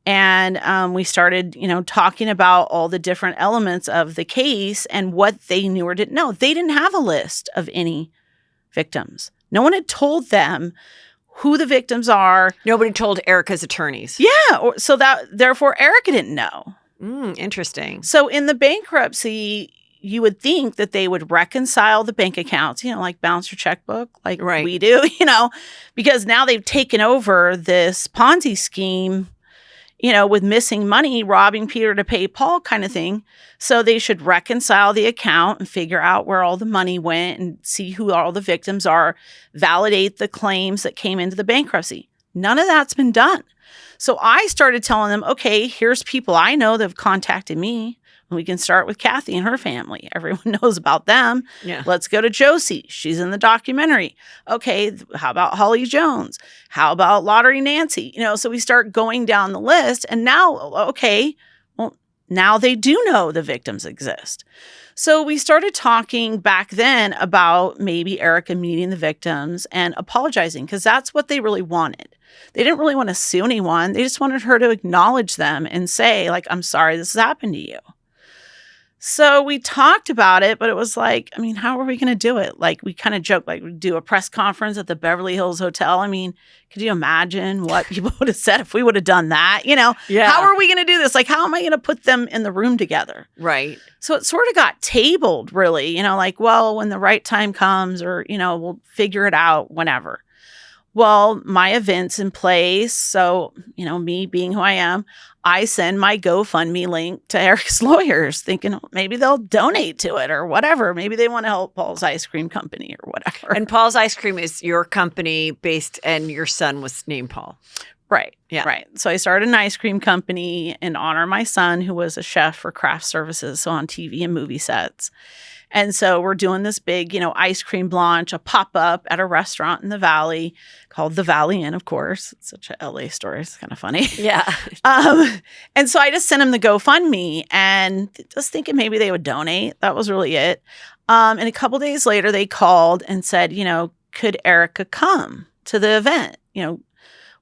And we started, talking about all the different elements of the case and what they knew or didn't know. They didn't have a list of any victims. No one had told them who the victims are. Nobody told Erika's attorneys. Yeah. Therefore, Erika didn't know. Interesting. So in the bankruptcy, you would think that they would reconcile the bank accounts, like balance your checkbook like we do, because now they've taken over this Ponzi scheme, with missing money, robbing Peter to pay Paul kind of thing. So they should reconcile the account and figure out where all the money went and see who all the victims are, validate the claims that came into the bankruptcy. None of that's been done. So I started telling them, okay, here's people I know that have contacted me. We can start with Kathy and her family. Everyone knows about them. Yeah. Let's go to Josie. She's in the documentary. Okay, how about Holly Jones? How about Lottery Nancy? So we start going down the list. And now, now they do know the victims exist. So we started talking back then about maybe Erika meeting the victims and apologizing because that's what they really wanted. They didn't really want to sue anyone. They just wanted her to acknowledge them and say, like, I'm sorry this has happened to you. So we talked about it, but it was like, how are we going to do it? Like, we kind of joked, like, we'd do a press conference at the Beverly Hills Hotel. Could you imagine what people would have said if we would have done that? Yeah. How are we going to do this? Like, how am I going to put them in the room together? Right. So it sort of got tabled, really, like, well, when the right time comes or, we'll figure it out whenever. Well, my event's in place. So, me being who I am, I send my GoFundMe link to Erika's lawyers thinking maybe they'll donate to it or whatever. Maybe they want to help Paul's Ice Cream Company or whatever. And Paul's Ice Cream is your company based, and your son was named Paul. Right. Yeah. Right. So I started an ice cream company in honor of my son, who was a chef for craft services, so on TV and movie sets. And so we're doing this big, ice cream launch, a pop-up at a restaurant in the Valley called the Valley Inn, of course. It's such a LA story. It's kind of funny. Yeah. And so I just sent him the GoFundMe and just thinking maybe they would donate. That was really it. And a couple days later, they called and said, could Erika come to the event?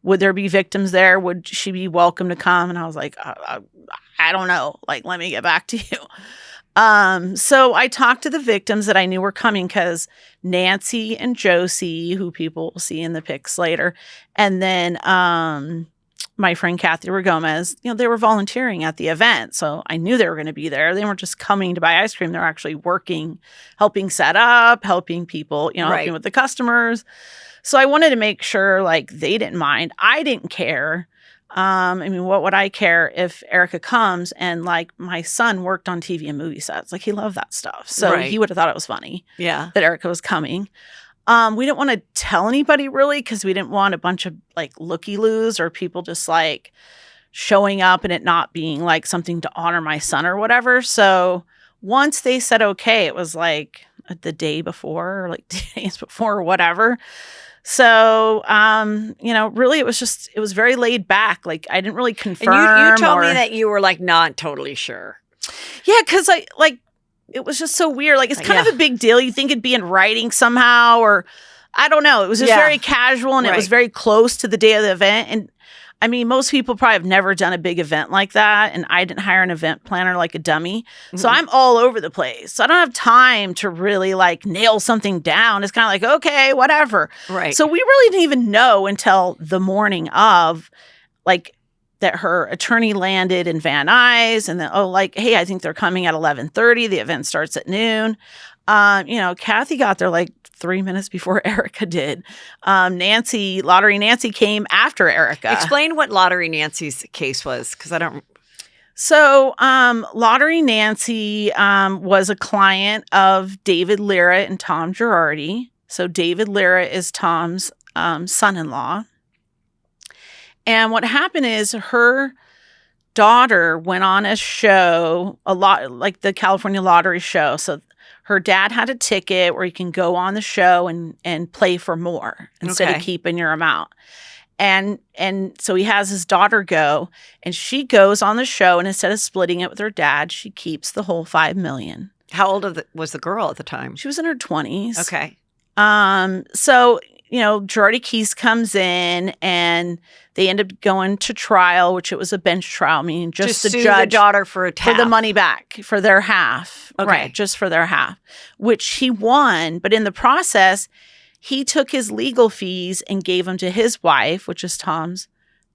Would there be victims there? Would she be welcome to come? And I was like, I don't know. Like, let me get back to you. So I talked to the victims that I knew were coming because Nancy and Josie, who people will see in the pics later, and then my friend Kathy Gomez, they were volunteering at the event. So I knew they were going to be there. They weren't just coming to buy ice cream. They were actually working, helping set up, helping people, helping with the customers. So I wanted to make sure they didn't mind. I didn't care. What would I care if Erika comes and my son worked on TV and movie sets? He loved that stuff. So he would have thought it was funny that Erika was coming. We didn't want to tell anybody really because we didn't want a bunch of looky-loos or people just showing up and it not being something to honor my son or whatever. So once they said okay, it was the day before or 2 days before or whatever. So, really, it was very laid back. I didn't really confirm. And you told me that you were not totally sure. Yeah, because it was just so weird. It's kind of a big deal. You think it'd be in writing somehow, or I don't know. It was just very casual, and it was very close to the day of the event. And most people probably have never done a big event like that. And I didn't hire an event planner like a dummy. Mm-hmm. So I'm all over the place. So I don't have time to really nail something down. It's kind of okay, whatever. Right. So we really didn't even know until the morning of that her attorney landed in Van Nuys and then, hey, I think they're coming at 11:30. The event starts at noon. Kathy got there 3 minutes before Erika did. Lottery Nancy came after Erika. Explain what Lottery Nancy's case was, because I don't. So, Lottery Nancy was a client of David Lira and Tom Girardi. So David Lira is Tom's son-in-law. And what happened is her daughter went on a show, a lot like the California Lottery show. So her dad had a ticket where you can go on the show and play for more instead of keeping your amount. And so he has his daughter go, and she goes on the show, and instead of splitting it with her dad, she keeps the whole $5 million. How old was the girl at the time? She was in her 20s. Okay. So, Girardi Keys comes in, and they end up going to trial, which it was a bench trial, meaning just the sue judge the daughter for the money back for their half. Okay. Right, just for their half, which he won. But in the process, he took his legal fees and gave them to his wife, which is Tom's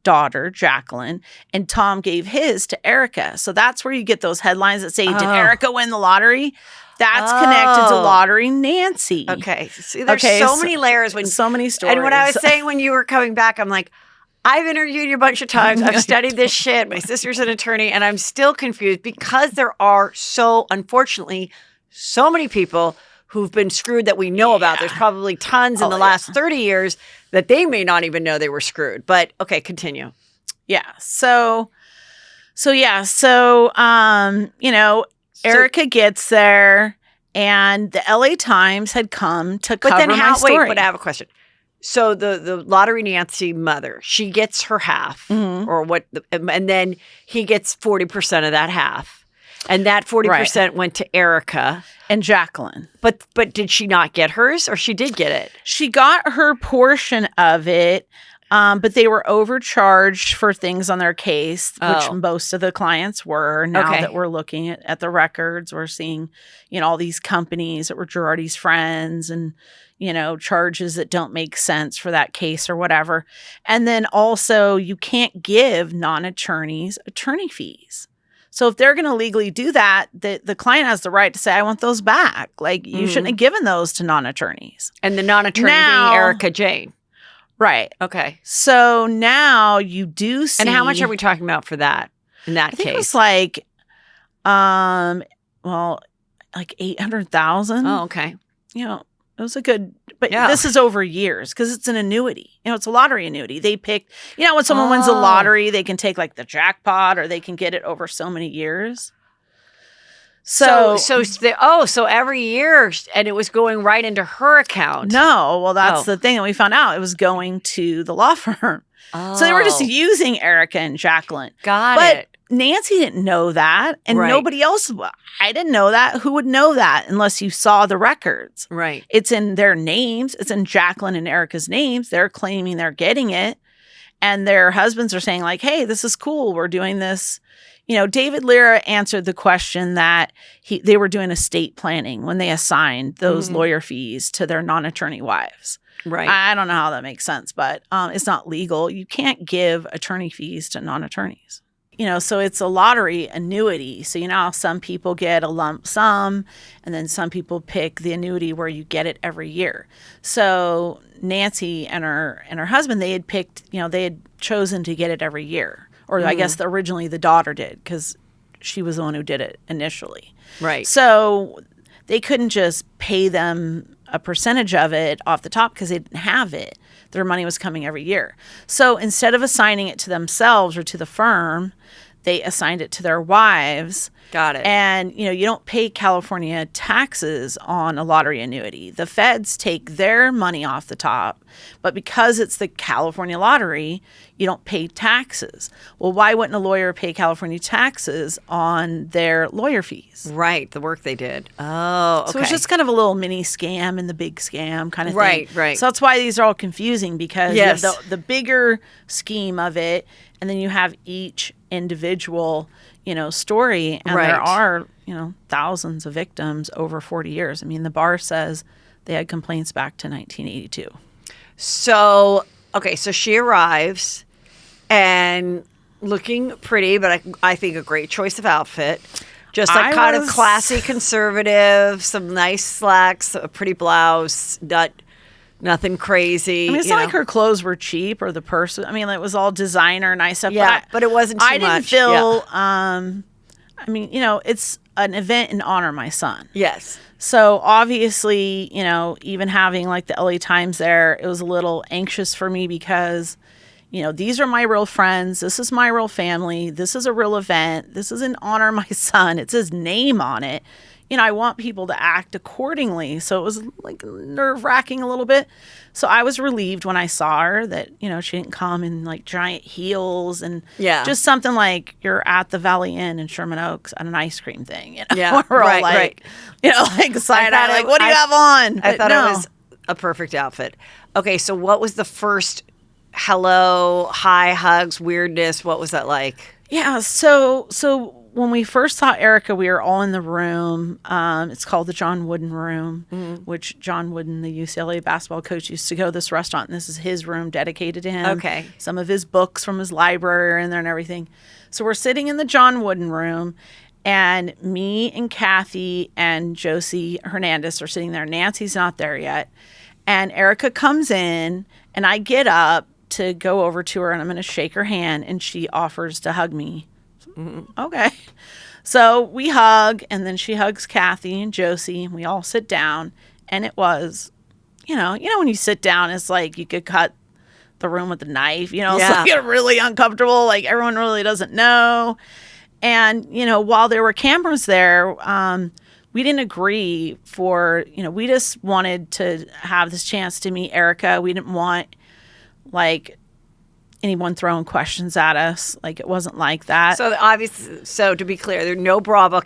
daughter, Jacqueline, and Tom gave his to Erika. So that's where you get those headlines that say, did Erika win the lottery? That's connected to Lottery Nancy. Okay. See, there's so many layers. So many stories. And when I was saying when you were coming back, I'm like, I've interviewed you a bunch of times. I've studied this shit. My sister's an attorney, and I'm still confused because there are unfortunately, so many people who've been screwed that we know about. There's probably tons in the last 30 years that they may not even know they were screwed. But okay, continue. Yeah. So Erika gets there, and the LA Times had come to cover my story. Wait, but I have a question. So the Lottery Nancy mother, she gets her half, or what, and then he gets 40% of that half. And that 40% went to Erika. And Jacqueline. But did she not get hers, or she did get it? She got her portion of it, but they were overcharged for things on their case, which most of the clients were. Now that we're looking at the records, we're seeing, all these companies that were Girardi's friends and, charges that don't make sense for that case or whatever. And then also you can't give non-attorneys attorney fees. So if they're going to legally do that, the client has the right to say, I want those back. You shouldn't have given those to non-attorneys. And the non-attorney being Erika Jayne. Right. Okay. So now you do see. And how much are we talking about for that in that I think case? it was like, well, like 800,000. Oh, okay. You know, it was a good, but Yeah. this is over years because it's an annuity. You know, it's a lottery annuity. They picked, you know, when someone wins the lottery, they can take like the jackpot or they can get it over so many years. So every year, and it was going right into her account. no, well, that's the thing that we found out. It was going to the law firm. Oh. So they were just using Erika and Jacqueline. Got But it. Nancy didn't know that, and Right. nobody else. I didn't know that. Who would know that unless you saw the records? Right. It's in their names. It's in Jacqueline and Erika's names. They're claiming they're getting it, and their husbands are saying like, "Hey, this is cool. We're doing this." You know, David Lira answered the question that they were doing estate planning when they assigned those lawyer fees to their non-attorney wives. Right. I don't know how that makes sense, but it's not legal. You can't give attorney fees to non-attorneys. You know, so it's a lottery annuity. So you know how some people get a lump sum and then some people pick the annuity where you get it every year. So Nancy and her husband, they had picked, you know, they had chosen to get it every year. Or I guess originally the daughter did because she was the one who did it initially. Right. So they couldn't just pay them a percentage of it off the top because they didn't have it. Their money was coming every year. So instead of assigning it to themselves or to the firm, they assigned it to their wives. Got it. And, you know, you don't pay California taxes on a lottery annuity. The feds take their money off the top, but because it's the California lottery, you don't pay taxes. Well, why wouldn't a lawyer pay California taxes on their lawyer fees? Right. The work they did. Oh, okay. So it's just kind of a little mini scam in the big scam kind of Right, thing. right. So that's why these are all confusing because Yes. you have the bigger scheme of it, and then you have each individual, you know, story. And Right. there are, you know, thousands of victims over 40 years. I mean, the bar says they had complaints back to 1982. So, okay, so she arrives and looking pretty, but I think a great choice of outfit. Just like kind of classy conservative, some nice slacks, a pretty blouse, nothing crazy. I mean, it's not like her clothes were cheap or the purse. I mean, it was all designer, nice stuff. Yeah, but it wasn't too much. I didn't feel, I mean, you know, it's an event in honor of my son. Yes. So obviously, you know, even having like the LA Times there, it was a little anxious for me because, you know, these are my real friends. This is my real family. This is a real event. This is in honor of my son. It's his name on it. You know, I want people to act accordingly. So it was like nerve-wracking a little bit. So I was relieved when I saw her that, you know, she didn't come in like giant heels and just something like you're at the Valley Inn in Sherman Oaks at an ice cream thing. You know? Yeah, We're all right, like, right. you know, like side-eye, like, what do you have on? I But thought no. it was a perfect outfit. Okay, so what was the first hello, hi, hugs, weirdness? What was that like? Yeah, so when we first saw Erika, we were all in the room. It's called the John Wooden Room, which John Wooden, the UCLA basketball coach, used to go to this restaurant, and this is his room dedicated to him. Okay. Some of his books from his library are in there and everything. So we're sitting in the John Wooden Room, and me and Kathy and Josie Hernandez are sitting there. Nancy's not there yet. And Erika comes in, and I get up to go over to her, and I'm going to shake her hand, and she offers to hug me. Okay. So we hug, and then she hugs Kathy and Josie, and we all sit down. And it was, you know, when you sit down, it's like you could cut the room with a knife, you know, so you get really uncomfortable. Like everyone really doesn't know. And, you know, while there were cameras there, we didn't agree for, you know, we just wanted to have this chance to meet Erika. We didn't want like anyone throwing questions at us. Like it wasn't like that. So obviously, so to be clear, there are no Bravo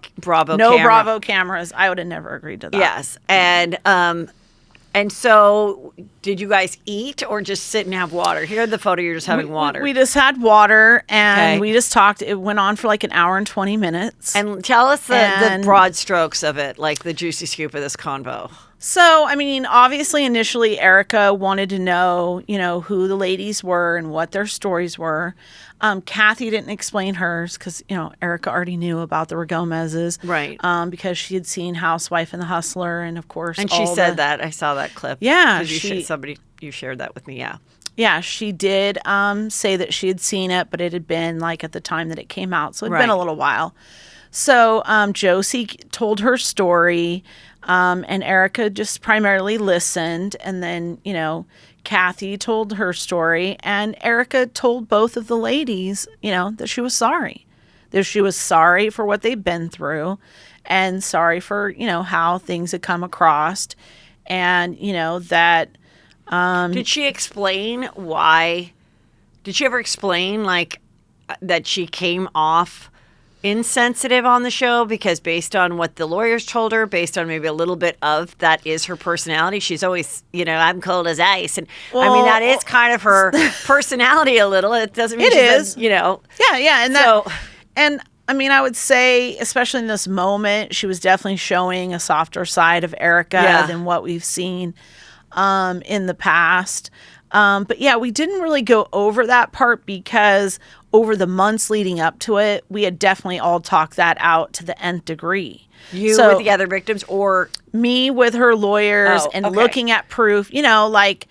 cameras. I would have never agreed to that. Yes, and so did you guys eat or just sit and have water? Here in the photo, you're just having water. We just had water and we just talked. It went on for like an hour and 20 minutes. And tell us the broad strokes of it, like the juicy scoop of this convo. So, I mean, obviously, initially, Erika wanted to know, you know, who the ladies were and what their stories were. Kathy didn't explain hers because, you know, Erika already knew about the Gomez's. Right. Because she had seen Housewife and the Hustler and, of course, and she said that. I saw that clip. Yeah. You shared that with me, yeah. Yeah, she did say that she had seen it, but it had been like at the time that it came out. So it had been a little while. So Josie told her story, and Erika just primarily listened. And then, Kathy told her story, and Erika told both of the ladies, that she was sorry. That she was sorry for what they'd been through and sorry for, how things had come across. And, that... Did she explain why? Did she ever explain, like, that she came off insensitive on the show because based on what the lawyers told her, based on maybe a little bit of that is her personality, she's always, I'm cold as ice. And I mean, that is kind of her personality a little. It doesn't mean Yeah. And I mean, I would say, especially in this moment, she was definitely showing a softer side of Erika than what we've seen in the past. But yeah, we didn't really go over that part because over the months leading up to it, we had definitely all talked that out to the nth degree. You with the other victims or? Me with her lawyers looking at proof, like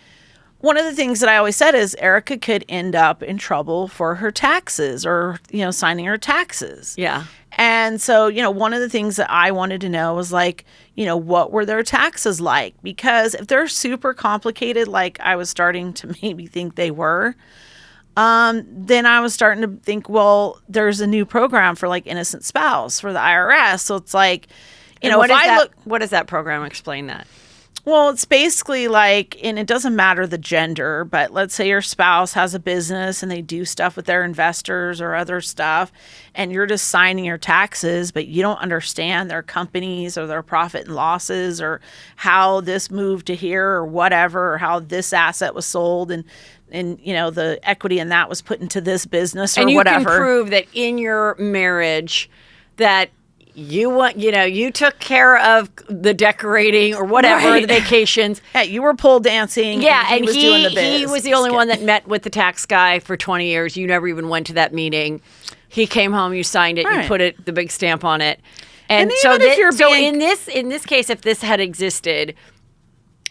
one of the things that I always said is Erika could end up in trouble for her taxes or, signing her taxes. Yeah. And so, one of the things that I wanted to know was like, what were their taxes like? Because if they're super complicated, like I was starting to maybe think they were, then I was starting to think, well, there's a new program for like innocent spouse for the IRS. So it's like, what does that program explain that? Well, it's basically like, and it doesn't matter the gender, but let's say your spouse has a business and they do stuff with their investors or other stuff, and you're just signing your taxes, but you don't understand their companies or their profit and losses or how this moved to here or whatever, or how this asset was sold and the equity in that was put into this business or whatever. And you can prove that in your marriage that you took care of the decorating or whatever, the vacations. Yeah, you were pole dancing. Yeah, and he was doing the biz. He was the only one that met with the tax guy for 20 years. You never even went to that meeting. He came home, you signed it, you put the big stamp on it. And so, in this case, if this had existed,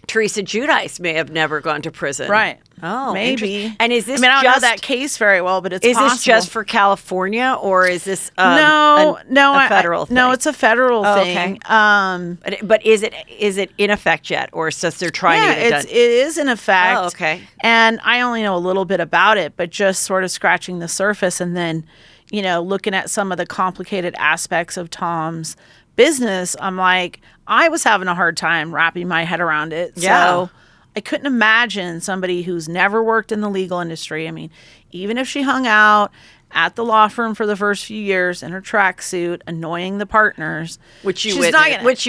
Teresa Giudice may have never gone to prison. Right. Oh, maybe. And is this? I don't know that case very well, but it's possible. Is this just for California, or is this a federal thing? No, it's a federal thing. Okay. But is it in effect yet, or is just they're trying to get it done? It is in effect. Oh, okay. And I only know a little bit about it, but just sort of scratching the surface, and then looking at some of the complicated aspects of Tom's business, I'm like, I was having a hard time wrapping my head around it. Yeah. So I couldn't imagine somebody who's never worked in the legal industry. I mean, even if she hung out at the law firm for the first few years in her tracksuit, annoying the partners, which you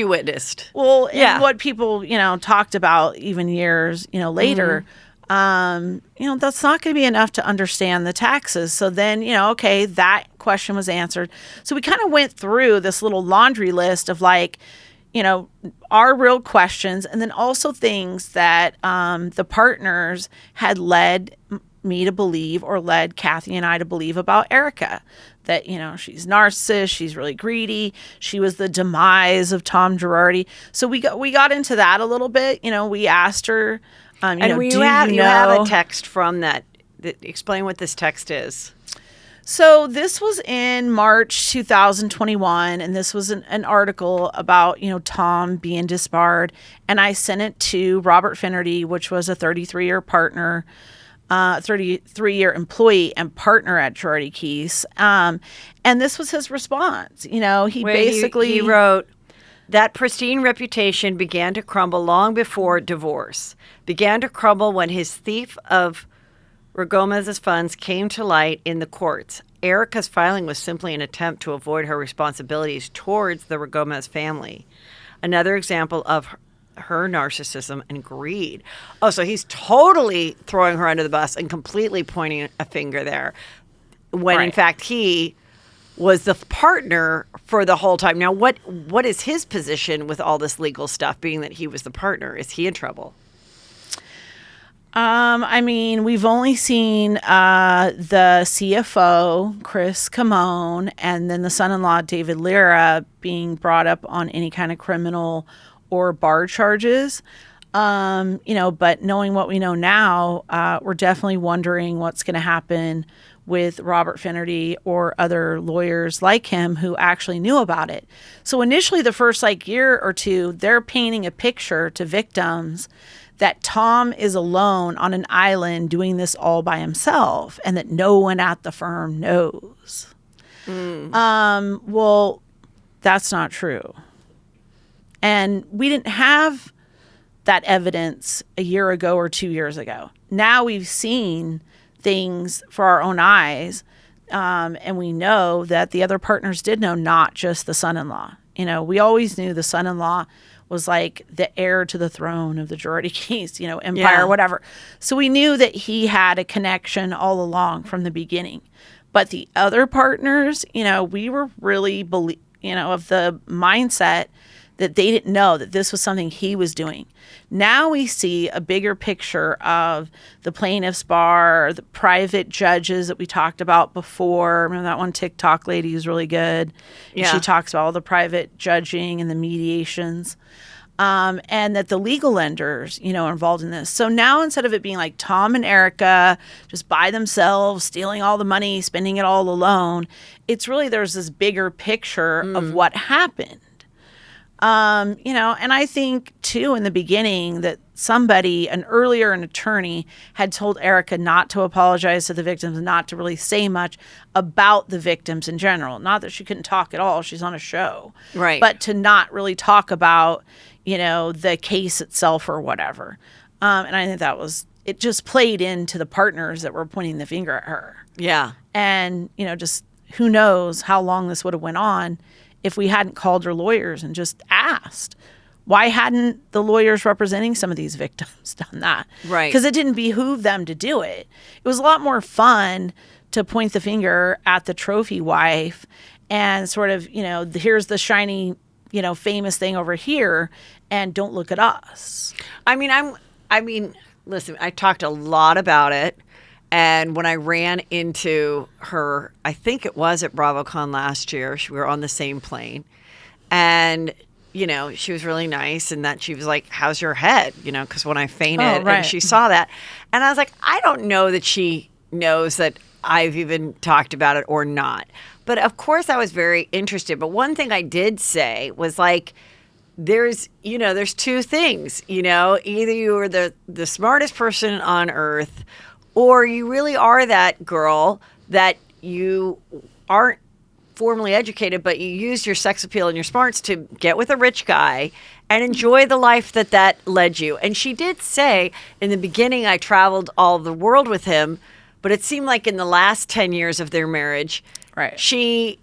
witnessed. Well, and what people talked about even years later. That's not going to be enough to understand the taxes. So then, that question was answered. So we kind of went through this little laundry list of like, our real questions, and then also things that the partners had led me to believe, or led Kathy and I to believe about Erika. That, she's narcissist, she's really greedy, she was the demise of Tom Girardi. So we got into that a little bit. We asked her, you have a text from that. Explain what this text is. So this was in March 2021, and this was an article about, Tom being disbarred. And I sent it to Robert Finnerty, which was a 33-year partner, 33-year employee and partner at Girardi Keese. And this was his response. He wrote, that pristine reputation began to crumble long before divorce, began to crumble when his thief of Rogomez's funds came to light in the courts. Erika's filing was simply an attempt to avoid her responsibilities towards the Rogomez family. Another example of her narcissism and greed. Oh, so he's totally throwing her under the bus and completely pointing a finger there, when in fact he was the partner for the whole time. Now, what is his position with all this legal stuff, being that he was the partner? Is he in trouble? I mean, we've only seen the CFO, Chris Camone, and then the son-in-law, David Lira, being brought up on any kind of criminal or bar charges. But knowing what we know now, we're definitely wondering what's going to happen with Robert Finnerty or other lawyers like him who actually knew about it. So initially, the first year or two, they're painting a picture to victims that Tom is alone on an island doing this all by himself and that no one at the firm knows. Well, that's not true. And we didn't have that evidence a year ago or 2 years ago. Now we've seen things for our own eyes, and we know that the other partners did know, not just the son-in-law. We always knew the son-in-law was like the heir to the throne of the Girardi case, empire, whatever. So we knew that he had a connection all along from the beginning. But the other partners, we were really, of the mindset that they didn't know that this was something he was doing. Now we see a bigger picture of the plaintiff's bar, the private judges that we talked about before. Remember that one TikTok lady who's really good? Yeah. She talks about all the private judging and the mediations. And that the legal lenders, are involved in this. So now instead of it being like Tom and Erika just by themselves, stealing all the money, spending it all alone, it's really there's this bigger picture of what happened. And I think too in the beginning that an attorney had told Erika not to apologize to the victims and not to really say much about the victims in general. Not that she couldn't talk at all. She's on a show. Right. But to not really talk about, the case itself or whatever. And I think it just played into the partners that were pointing the finger at her. Yeah. And, just who knows how long this would have went on if we hadn't called her lawyers and just asked. Why hadn't the lawyers representing some of these victims done that? Right. Because it didn't behoove them to do it. It was a lot more fun to point the finger at the trophy wife and sort of, here's the shiny, famous thing over here, and don't look at us. Listen, I talked a lot about it. And when I ran into her, I think it was at BravoCon last year, we were on the same plane. And, she was really nice and that she was like, how's your head? Because when I fainted and she saw that. And I was like, I don't know that she knows that I've even talked about it or not. But of course I was very interested. But one thing I did say was there's two things, either you are the smartest person on earth, or you really are that girl that you aren't formally educated, but you use your sex appeal and your smarts to get with a rich guy and enjoy the life that led you. And she did say in the beginning, I traveled all the world with him, but it seemed like in the last 10 years of their marriage, she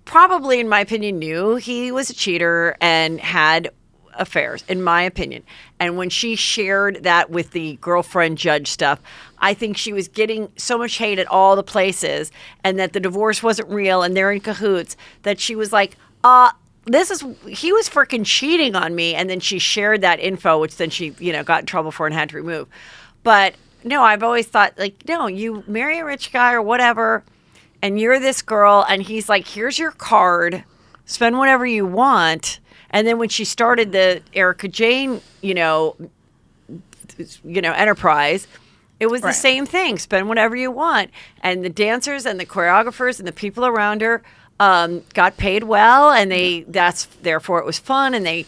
probably, in my opinion, knew he was a cheater and had affairs, in my opinion. And when she shared that with the girlfriend judge stuff, I think she was getting so much hate at all the places and that the divorce wasn't real and they're in cahoots that she was like, he was freaking cheating on me. And then she shared that info, which then she, got in trouble for and had to remove. But no, I've always thought no, you marry a rich guy or whatever, and you're this girl and he's like, here's your card, spend whatever you want. And then when she started the Erika Jayne, enterprise, it was the same thing. Spend whatever you want. And the dancers and the choreographers and the people around her got paid well, and therefore it was fun. And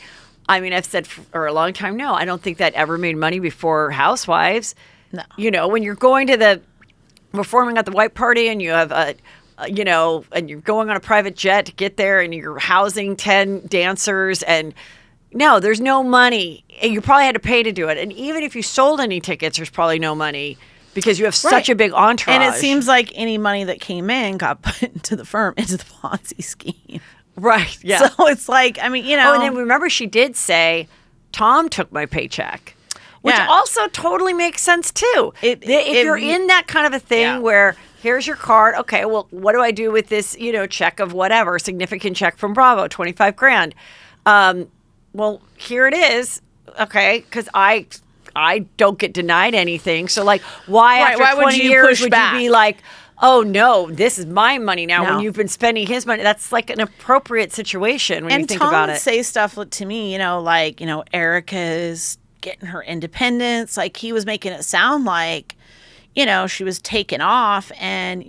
I've said for a long time, no, I don't think that ever made money before Housewives. No. When you're going to performing at the white party and you have and you're going on a private jet to get there and you're housing 10 dancers and no, there's no money. And you probably had to pay to do it. And even if you sold any tickets, there's probably no money because you have such a big entourage. And it seems like any money that came in got put into the firm, into the Ponzi scheme. Right. Yeah. So it's like, Oh, and then remember she did say, Tom took my paycheck. Which also totally makes sense too. If you're in that kind of a thing where here's your card, okay, well, what do I do with this, check of whatever, significant check from Bravo, $25,000. Well, here it is, okay, because I don't get denied anything. So why after 20 years would you be like, oh no, this is my money now when you've been spending his money? That's like an appropriate situation when you think about it. And Tom would say stuff to me, Erika is getting her independence. Like, he was making it sound like, she was taken off and,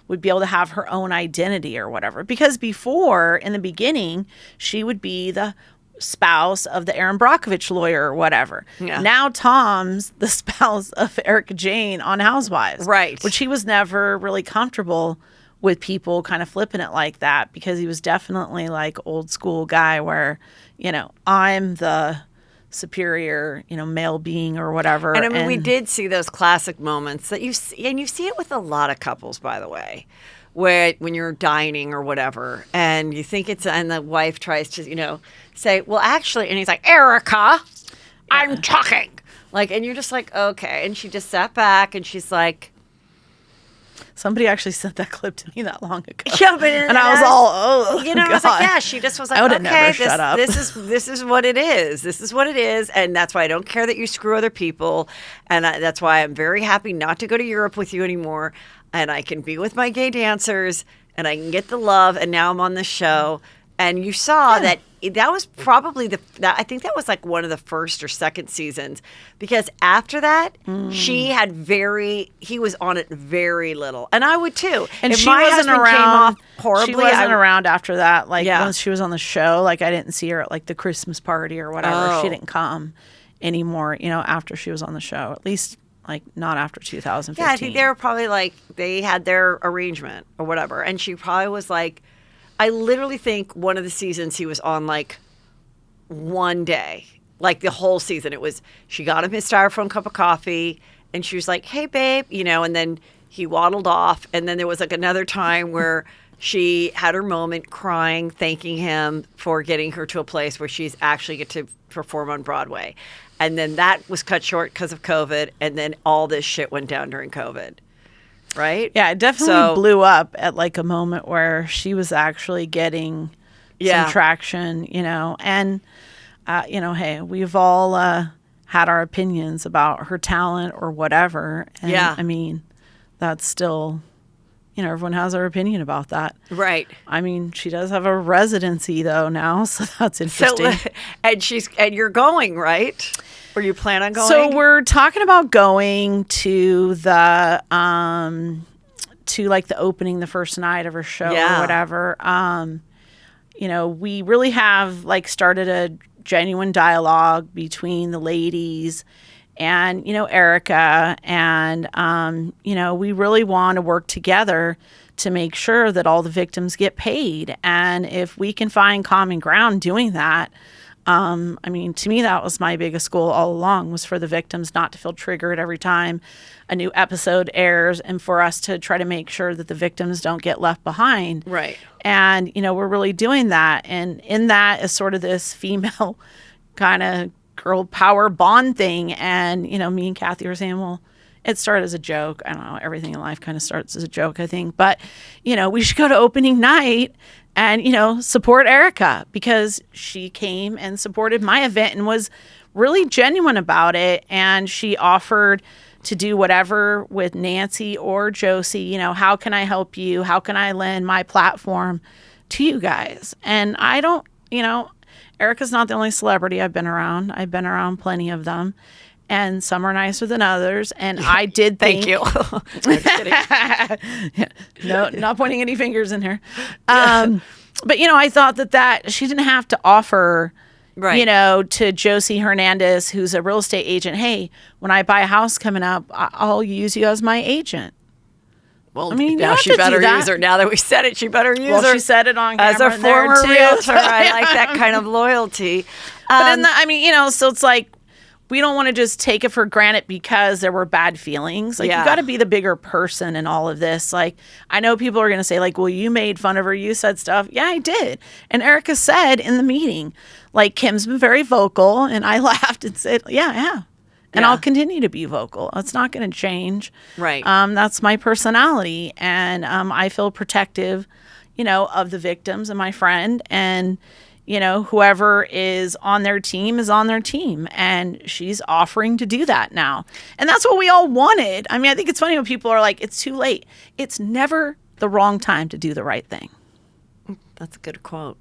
would be able to have her own identity or whatever. Because before, in the beginning, she would be the spouse of the Aaron Brockovich lawyer or whatever. Yeah. Now Tom's the spouse of Erika Jayne on Housewives. Right. Which he was never really comfortable with people kind of flipping it like that, because he was definitely like old school guy where, I'm the superior, male being or whatever. And I mean, we did see those classic moments that you see, and you see it with a lot of couples, by the way, where when you're dining or whatever, and you think and the wife tries to, say, well, actually, and he's like, Erika, I'm talking. Like, and you're just like, okay. And she just sat back and she's like, somebody actually sent that clip to me that long ago. Yeah, but and I was all, oh, I was like, yeah. She just was like, I okay, never shut up. this is what it is. This is what it is, and that's why I don't care that you screw other people, and that's why I'm very happy not to go to Europe with you anymore, and I can be with my gay dancers, and I can get the love, and now I'm on the show, and you saw that. That was probably I think that was like one of the first or second seasons, because after that he was on it very little, and I would too. And if she my wasn't husband around came off horribly. She wasn't around after that. Like, Yeah. once she was on the show, like, I didn't see her at like the Christmas party or whatever. Oh. She didn't come anymore, after she was on the show. At least like not after 2015. Yeah, I think they were probably like they had their arrangement or whatever, and she probably was like. I literally think one of the seasons he was on like one day, like the whole season. It was, she got him his styrofoam cup of coffee and she was like, hey, babe, and then he waddled off. And then there was like another time where she had her moment crying, thanking him for getting her to a place where she's actually get to perform on Broadway. And then that was cut short because of COVID. And then all this shit went down during COVID. Right? Yeah, it definitely blew up at like a moment where she was actually getting some traction, and, hey, we've all had our opinions about her talent or whatever. And, I mean, that's still, everyone has their opinion about that. Right. I mean, she does have a residency though now, so that's interesting. And you're going, right? Or you plan on going? So we're talking about going to the to like the opening, the first night of her show or whatever. We really have like started a genuine dialogue between the ladies and Erika, and we really want to work together to make sure that all the victims get paid. And if we can find common ground doing that, I mean, to me, that was my biggest goal all along, was for the victims not to feel triggered every time a new episode airs, and for us to try to make sure that the victims don't get left behind. Right. And, we're really doing that. And in that is sort of this female kind of girl power bond thing. And, me and Kathy were saying, well, it started as a joke. I don't know. Everything in life kind of starts as a joke, I think. But, we should go to opening night and, support Erika, because she came and supported my event and was really genuine about it. And she offered to do whatever with Nancy or Josie. How can I help you? How can I lend my platform to you guys? And I don't, Erika's not the only celebrity I've been around. I've been around plenty of them. And some are nicer than others. And I did think... Thank you. I'm kidding. No, not pointing any fingers in here. But, I thought that she didn't have to offer, to Josie Hernandez, who's a real estate agent, hey, when I buy a house coming up, I'll use you as my agent. Well, I mean, now she better use her. Now that we said it, she better use her. Well, she said it on camera as a former realtor. I like that kind of loyalty. But so it's like, we don't want to just take it for granted because there were bad feelings. Like, you got to be the bigger person in all of this. Like, I know people are going to say, like, well, you made fun of her. You said stuff. Yeah, I did. And Erika said in the meeting, like, Kim's been very vocal. And I laughed and said, yeah, I have. And I'll continue to be vocal. It's not going to change. Right. That's my personality. And I feel protective, of the victims and my friend. And whoever is on their team is on their team. And she's offering to do that now. And that's what we all wanted. I mean, I think it's funny when people are like, it's too late. It's never the wrong time to do the right thing. That's a good quote.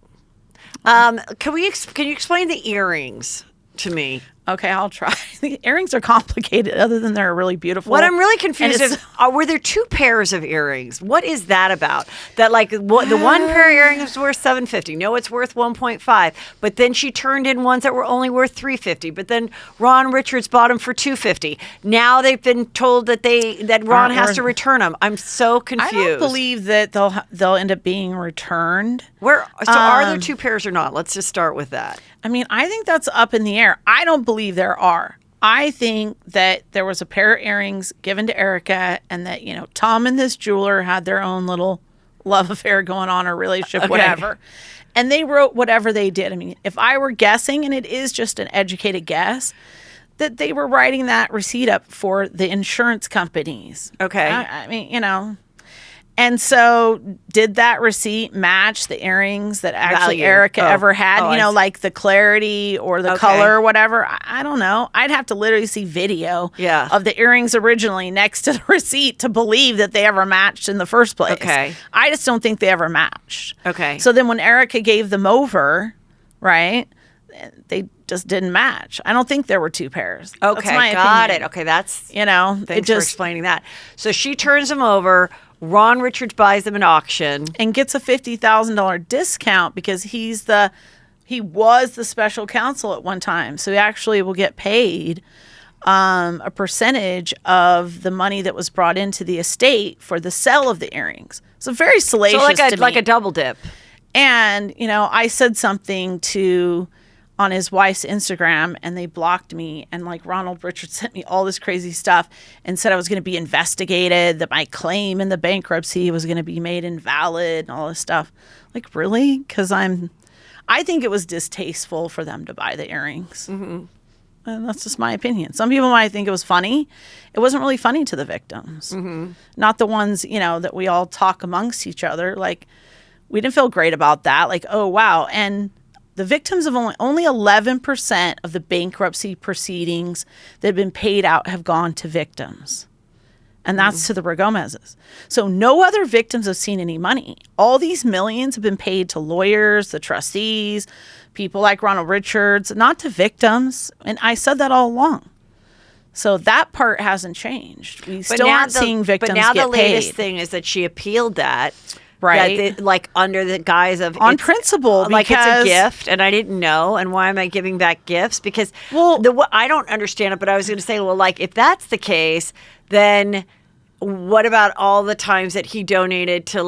Can you explain the earrings to me? Okay, I'll try. The earrings are complicated other than they're really beautiful. What I'm really confused is, were there 2 pairs of earrings? What is that about? That like the one pair of earrings was worth $750. No, it's worth $1.5. But then she turned in ones that were only worth $350. But then Ron Richards bought them for $250. Now they've been told that Ron has to return them. I'm so confused. I don't believe that they'll end up being returned. Are there 2 pairs or not? Let's just start with that. I mean, I think that's up in the air. I don't believe there are. I think that there was a pair of earrings given to Erika, and that, Tom and this jeweler had their own little love affair going on, or relationship, whatever. And they wrote whatever they did. I mean, if I were guessing, and it is just an educated guess, that they were writing that receipt up for the insurance companies. Okay. I mean, And so did that receipt match the earrings that actually Erika ever had? Like the clarity or the color or whatever? I don't know. I'd have to literally see video of the earrings originally next to the receipt to believe that they ever matched in the first place. Okay. I just don't think they ever matched. Okay. So then when Erika gave them over, right, they just didn't match. I don't think there were 2 pairs. Okay, that's my got opinion. it. Okay, that's... Thanks for explaining that. So she turns them over. Ron Richards buys them at auction and gets a $50,000 discount because he was the special counsel at one time. So he actually will get paid a percentage of the money that was brought into the estate for the sale of the earrings. So very salacious to me. Like a double dip. And, I said something on his wife's Instagram, and they blocked me, and like Ronald Richards sent me all this crazy stuff and said I was going to be investigated, that my claim in the bankruptcy was going to be made invalid and all this stuff. Like, really? Because I think it was distasteful for them to buy the earrings. Mm-hmm. And that's just my opinion. Some people might think it was funny. It wasn't really funny to the victims. Mm-hmm. Not the ones, that we all talk amongst each other. Like, we didn't feel great about that. Like, oh, wow. And the victims of only 11% of the bankruptcy proceedings that have been paid out have gone to victims. And that's to the Regomezes. So no other victims have seen any money. All these millions have been paid to lawyers, the trustees, people like Ronald Richards, not to victims. And I said that all along. So that part hasn't changed. We still aren't seeing victims get paid. But now the latest thing is that she appealed that. Right. Like under the guise of... On principle. Like it's a gift and I didn't know. And why am I giving back gifts? Because I don't understand it, but I was going to say, well, like if that's the case, then what about all the times that he donated to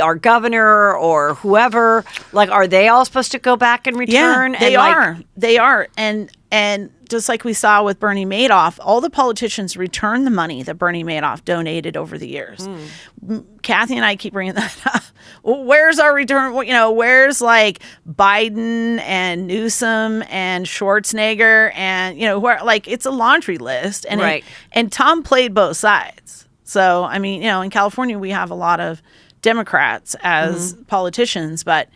our governor or whoever? Like, are they all supposed to go back and return? Yeah, they are. They are. And just like we saw with Bernie Madoff, all the politicians return the money that Bernie Madoff donated over the years. Kathy and I keep bringing that up. Well, where's our return? Where's like Biden and Newsom and Schwarzenegger and, where, like, it's a laundry list. And right. And Tom played both sides. So, I mean, in California, we have a lot of Democrats as politicians, but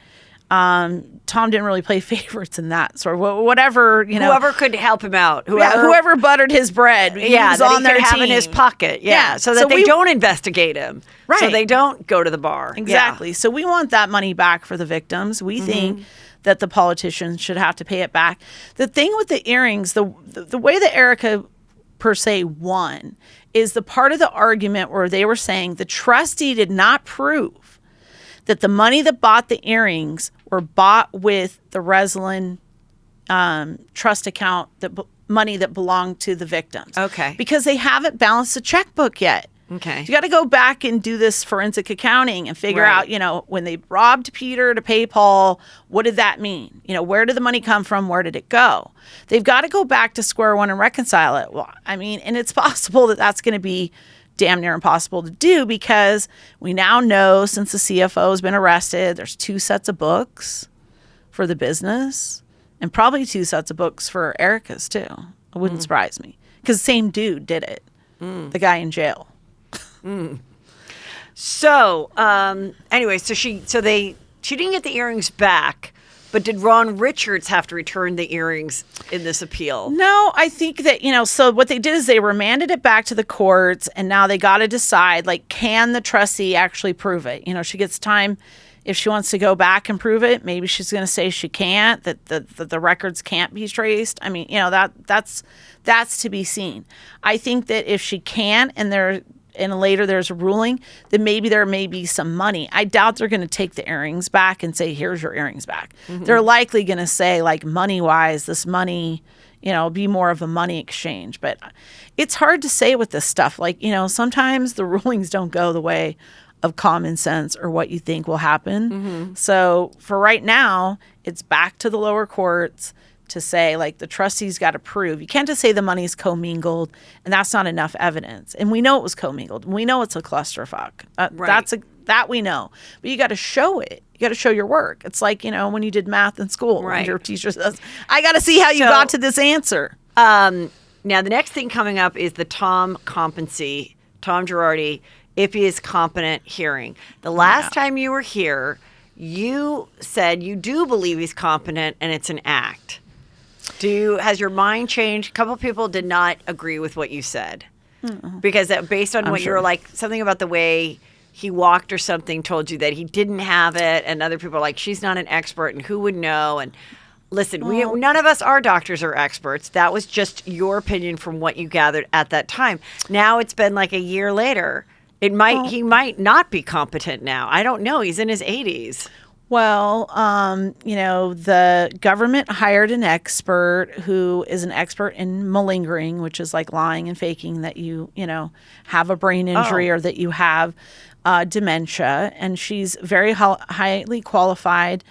Tom didn't really play favorites in that sort of whatever, whoever could help him out, whoever buttered his bread, he was on their have team in his pocket, so that they don't investigate him, right? So they don't go to the bar, exactly. So we want that money back for the victims. We think that the politicians should have to pay it back. The thing with the earrings, the way that Erika per se won is the part of the argument where they were saying the trustee did not prove that the money that bought the earrings were bought with the Reslin trust account, money that belonged to the victims. Okay. Because they haven't balanced the checkbook yet. Okay. So you got to go back and do this forensic accounting and figure out, when they robbed Peter to pay Paul, what did that mean? Where did the money come from? Where did it go? They've got to go back to square one and reconcile it. Well, I mean, and it's possible that that's going to be damn near impossible to do because we now know since the CFO has been arrested, there's 2 sets of books for the business and probably 2 sets of books for Erika's too. It wouldn't surprise me because the same dude did it, the guy in jail. So anyway, she didn't get the earrings back. But did Ron Richards have to return the earrings in this appeal? No, I think that, so what they did is they remanded it back to the courts, and now they got to decide, like, can the trustee actually prove it? She gets time If she wants to go back and prove it, maybe she's going to say she can't, that the records can't be traced. I mean, that's to be seen. I think that if she can and later there's a ruling, then maybe there may be some money. I doubt they're going to take the earrings back and say, here's your earrings back. They're likely going to say, like, money-wise, this money, be more of a money exchange. But it's hard to say with this stuff. Like, sometimes the rulings don't go the way of common sense or what you think will happen. So for right now, it's back to the lower courts to say, like, the trustees got to prove. You can't just say the money's commingled, and that's not enough evidence. And we know it was commingled. We know it's a clusterfuck. Right. That we know. But you got to show it. You got to show your work. It's like, when you did math in school. Right. And your teacher says, I got to see how you got to this answer. Now, the next thing coming up is the Tom Girardi, if he is competent hearing. The last time you were here, you said you do believe he's competent and it's an act. Has your mind changed? A couple of people did not agree with what you said. Because based on what you were like, something about the way he walked or something told you that he didn't have it, and other people are like, she's not an expert and who would know? And listen, none of us are doctors or experts. That was just your opinion from what you gathered at that time. Now it's been like a year later. He might not be competent now. I don't know. He's in his 80s. Well, the government hired an expert who is an expert in malingering, which is like lying and faking that you have a brain injury or that you have dementia. And she's very highly qualified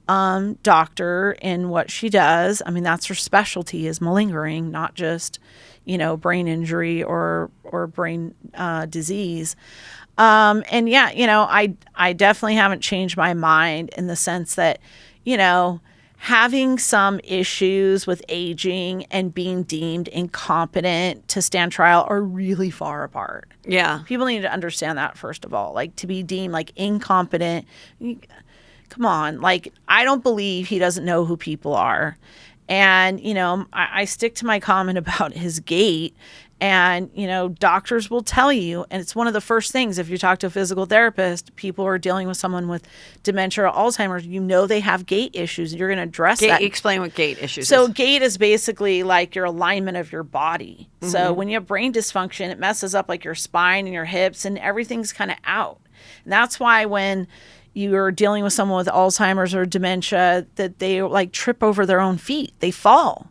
doctor in what she does. I mean, that's her specialty, is malingering, not just brain injury or brain disease. And I definitely haven't changed my mind in the sense that, having some issues with aging and being deemed incompetent to stand trial are really far apart. Yeah. People need to understand that, first of all. Like, to be deemed like incompetent, come on. Like, I don't believe he doesn't know who people are. And, I stick to my comment about his gait. And, doctors will tell you, and it's one of the first things, if you talk to a physical therapist, people who are dealing with someone with dementia or Alzheimer's, they have gait issues, and you're going to address that. Explain what gait issues is. So gait is basically like your alignment of your body. So when you have brain dysfunction, it messes up like your spine and your hips, and everything's kind of out. And that's why when you're dealing with someone with Alzheimer's or dementia, that they like trip over their own feet. They fall.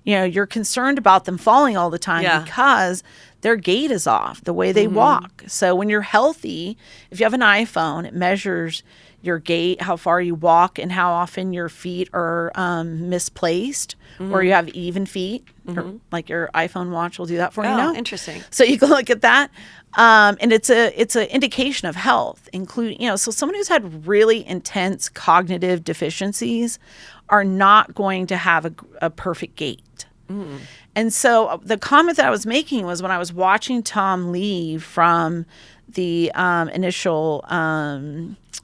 You're concerned about them falling all the time because their gait is off, the way they walk. So when you're healthy, if you have an iPhone, it measures your gait, how far you walk, and how often your feet are misplaced, or you have even feet, or like your iPhone watch will do that for you now. Interesting. So you can look at that. And it's an indication of health, including, so someone who's had really intense cognitive deficiencies are not going to have a perfect gait. And so the comment that I was making was when I was watching Tom leave from the initial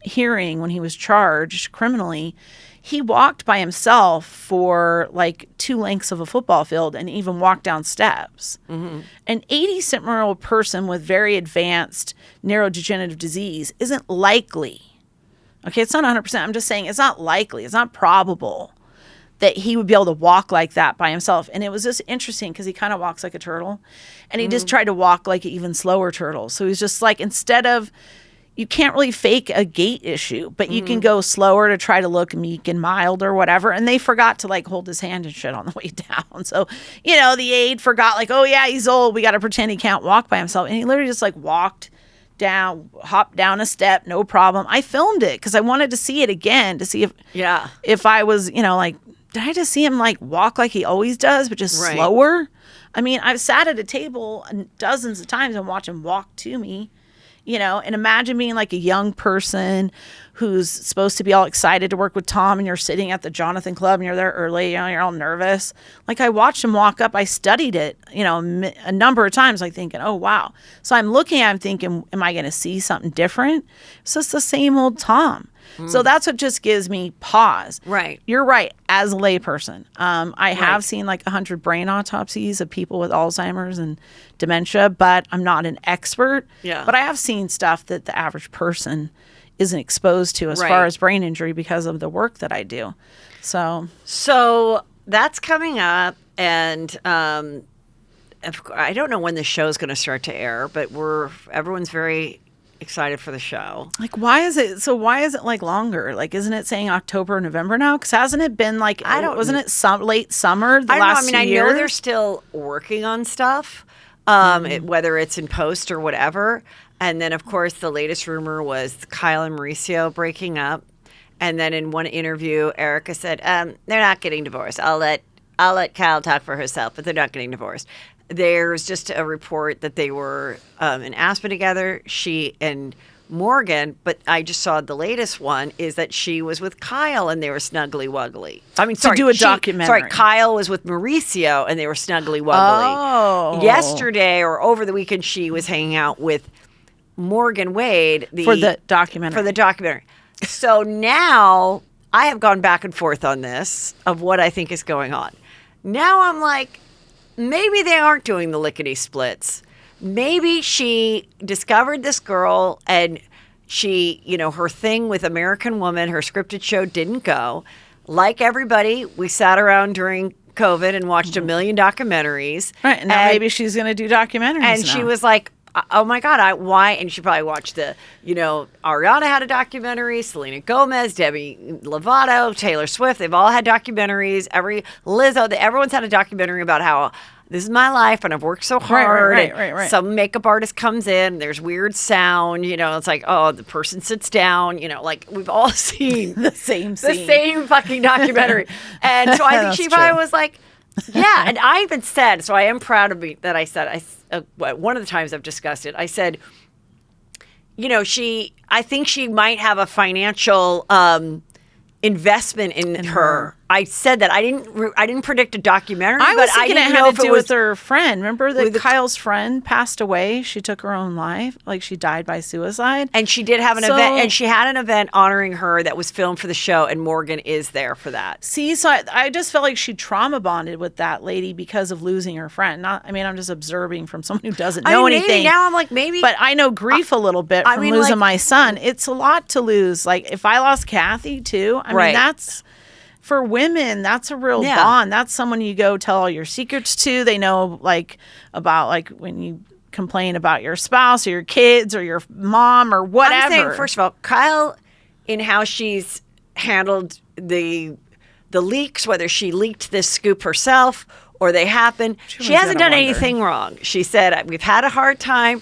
hearing when he was charged criminally, he walked by himself for like 2 lengths of a football field and even walked down steps. An 80-something-year-old person with very advanced neurodegenerative disease isn't likely. Okay, it's not 100%. I'm just saying it's not likely. It's not probable that he would be able to walk like that by himself. And it was just interesting because he kind of walks like a turtle. And he just tried to walk like an even slower turtle. So he's just like, instead of, you can't really fake a gait issue, but you can go slower to try to look meek and mild or whatever. And they forgot to like hold his hand and shit on the way down. So, the aide forgot, like, oh yeah, he's old. We got to pretend he can't walk by himself. And he literally just like walked down, hopped down a step, no problem. I filmed it because I wanted to see it again to see if I was, like, did I just see him like walk like he always does, but just slower? I mean, I've sat at a table dozens of times and watched him walk to me, and imagine being like a young person who's supposed to be all excited to work with Tom, and you're sitting at the Jonathan Club and you're there early, you're all nervous. Like, I watched him walk up. I studied it, a number of times, like thinking, oh, wow. So I'm looking at him thinking, am I going to see something different? So it's the same old Tom. So that's what just gives me pause. Right. You're right. As a layperson, I have seen like 100 brain autopsies of people with Alzheimer's and dementia, but I'm not an expert. Yeah. But I have seen stuff that the average person isn't exposed to as Right. far as brain injury because of the work that I do. So that's coming up, and I don't know when the show's going to start to air, but everyone's very excited for the show. like, why is it like longer? Like, isn't it saying October, November now? Because hasn't it been like, wasn't it late summer the I don't know. last I mean, 2 I years? know they're still working on stuff, whether it's in post or whatever. And then, of course, the latest rumor was Kyle and Mauricio breaking up. And then in one interview, Erika said, they're not getting divorced. I'll let Kyle talk for herself, but they're not getting divorced. There's just a report that they were in Aspen together, she and Morgan, but I just saw the latest one is that she was with Kyle and they were snuggly wuggly. I mean, do a documentary. Sorry, Kyle was with Mauricio and they were snuggly wuggly. Oh. Yesterday or over the weekend, she was hanging out with Morgan Wade for the documentary. So now I have gone back and forth on this of what I think is going on. Now I'm like, maybe they aren't doing the lickety splits. Maybe she discovered this girl and she, her thing with American Woman, her scripted show didn't go. Like everybody, we sat around during COVID and watched a million documentaries. Right. And now maybe she's going to do documentaries. And she was like, oh my God, why? And she probably watched Ariana had a documentary, Selena Gomez, Demi Lovato, Taylor Swift. They've all had documentaries. Lizzo, everyone's had a documentary about how this is my life and I've worked so hard. Right. Some makeup artist comes in, there's weird sound, it's like, oh, the person sits down, like we've all seen the same fucking documentary. And so I think she probably was like, yeah. And I even said, so I am proud of me that I said, one of the times I've discussed it, I said, I think she might have a financial investment in her. I said that I didn't predict a documentary. I was thinking I didn't it know had if to do it was with her friend. Remember that Kyle's friend passed away? She took her own life. Like she died by suicide. And she did have an event, and she had an event honoring her that was filmed for the show, and Morgan is there for that. See, so I just felt like she trauma bonded with that lady because of losing her friend. I'm just observing from someone who doesn't know anything. Maybe now I'm like, maybe. But I know grief a little bit from losing my son. It's a lot to lose. Like if I lost Kathy too, I mean, that's... For women, that's a real bond. That's someone you go tell all your secrets to. They know about when you complain about your spouse or your kids or your mom or whatever. I'm saying, first of all, Kyle, in how she's handled the leaks, whether she leaked this scoop herself or they happened, she hasn't done anything wrong. She said, we've had a hard time.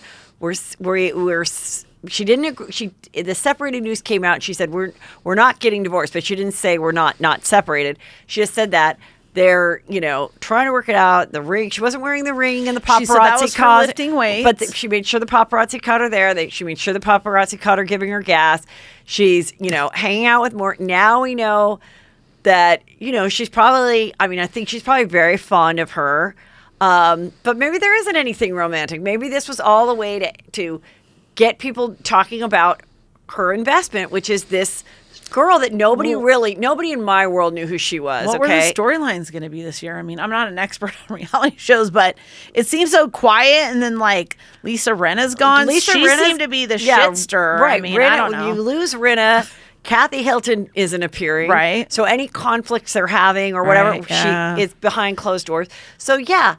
She didn't agree. The separated news came out. And she said we're not getting divorced, but she didn't say we're not separated. She just said that they're trying to work it out. The ring. She wasn't wearing the ring, and the paparazzi she said that was for lifting weights. But she made sure the paparazzi caught her there. She made sure the paparazzi caught her giving her gas. She's hanging out with more. Now we know that she's probably. I mean, I think she's probably very fond of her. But maybe there isn't anything romantic. Maybe this was all a way to get people talking about her investment, which is this girl that nobody in my world knew who she was. What were the storylines going to be this year? I mean, I'm not an expert on reality shows, but it seems so quiet. And then Lisa Rinna's gone. She seemed to be the shit stirrer. Right. I mean, Rinna, I don't know. You lose Rinna. Kathy Hilton isn't appearing. Right. So any conflicts they're having or whatever, she is behind closed doors. So yeah,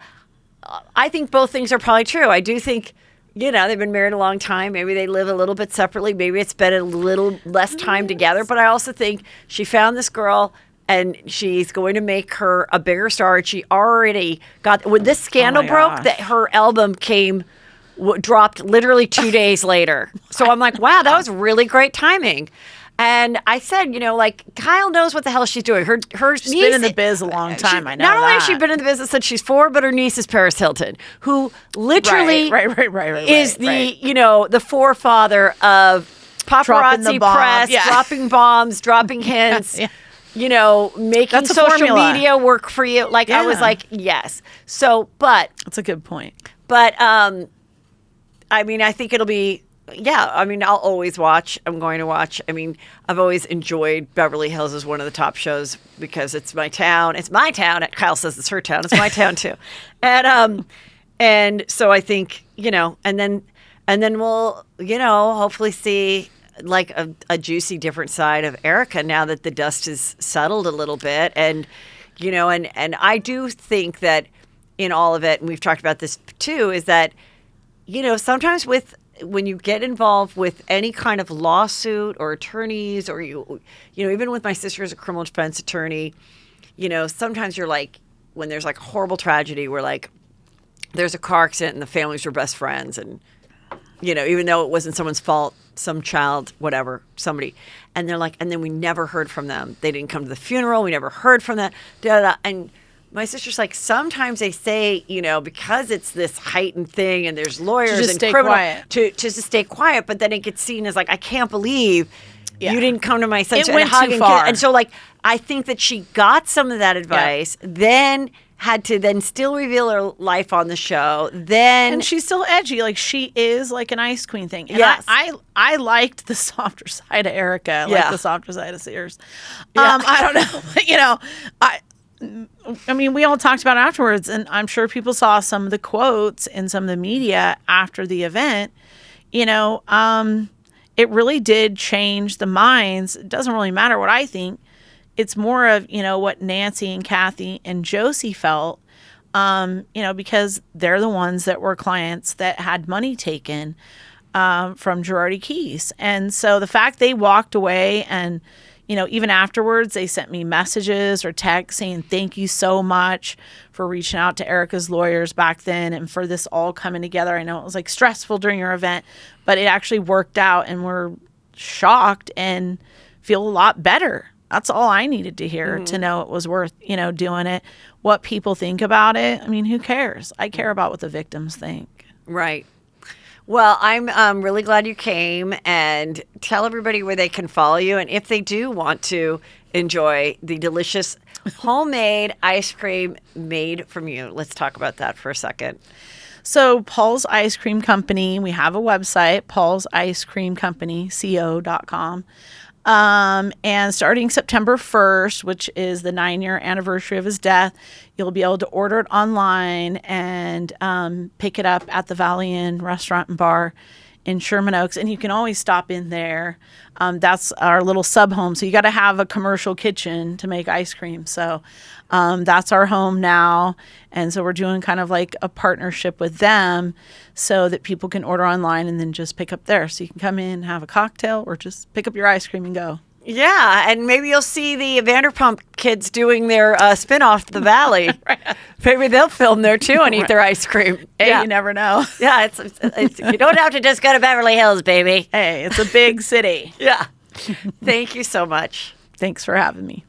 I think both things are probably true. I do think they've been married a long time. Maybe they live a little bit separately. Maybe it's been a little less time together. But I also think she found this girl and she's going to make her a bigger star. And she already got, when this scandal broke, that her album dropped literally 2 days later. So I'm like, wow, that was really great timing. And I said, Kyle knows what the hell she's doing. She's been in the biz a long time. I know. Not only has she been in the business since she's 4, but her niece is Paris Hilton, who literally is the forefather of paparazzi press, dropping bombs, dropping hints. Making social media work for you. I was like, yes. So, but that's a good point. But I mean, I think it'll be. Yeah, I mean, I'll always watch. I'm going to watch. I mean, I've always enjoyed Beverly Hills as one of the top shows because it's my town. It's my town. Kyle says it's her town. It's my town too. And so I think, and then we'll, hopefully see like a juicy different side of Erika now that the dust has settled a little bit. And, you know, and I do think that in all of it, and we've talked about this too, is that, you know, sometimes when you get involved with any kind of lawsuit or attorneys, or you know, even with my sister as a criminal defense attorney, you know, sometimes you're like, when there's like a horrible tragedy where like there's a car accident and the families were best friends, and, you know, even though it wasn't someone's fault, some child, whatever, somebody, and they're like, and then we never heard from them. They didn't come to the funeral. We never heard from that. And my sister's like, sometimes they say, you know, because it's this heightened thing and there's lawyers and criminal to just stay quiet, but then it gets seen as like, I can't believe you didn't come to my son and hug and kiss. And so like, I think that she got some of that advice, then had to then still reveal her life on the show. And she's still edgy. Like, she is like an ice queen thing. And yes. I liked the softer side of Erika, like the softer side of Sears. I don't know. But, you know, I mean, we all talked about it afterwards, and I'm sure people saw some of the quotes in some of the media after the event. You know, it really did change the minds. It doesn't really matter what I think. It's more of, you know, what Nancy and Kathy and Josie felt, you know, because they're the ones that were clients that had money taken from Girardi Keys. And so the fact they walked away and, you know, even afterwards, they sent me messages or texts saying, thank you so much for reaching out to Erika's lawyers back then and for this all coming together. I know it was like stressful during your event, but it actually worked out, and we're shocked and feel a lot better. That's all I needed to hear to know it was worth, you know, doing it. What people think about it, I mean, who cares? I care about what the victims think. Right. Well, I'm really glad you came, and tell everybody where they can follow you. And if they do want to enjoy the delicious homemade ice cream made from you, let's talk about that for a second. So Paul's Ice Cream Company, we have a website, paulsicecreamcompanyco.com. And starting September 1st, which is the 9-year anniversary of his death, you'll be able to order it online and pick it up at the Valley Inn restaurant and bar in Sherman Oaks. And you can always stop in there. That's our little sub home. So you got to have a commercial kitchen to make ice cream. So that's our home now. And so we're doing kind of like a partnership with them so that people can order online and then just pick up there. So you can come in, have a cocktail, or just pick up your ice cream and go. Yeah, and maybe you'll see the Vanderpump kids doing their spin-off The Valley. Right. Maybe they'll film there too and eat their ice cream. Hey, you never know. Yeah, it's you don't have to just go to Beverly Hills, baby. Hey, it's a big city. Yeah. Thank you so much. Thanks for having me.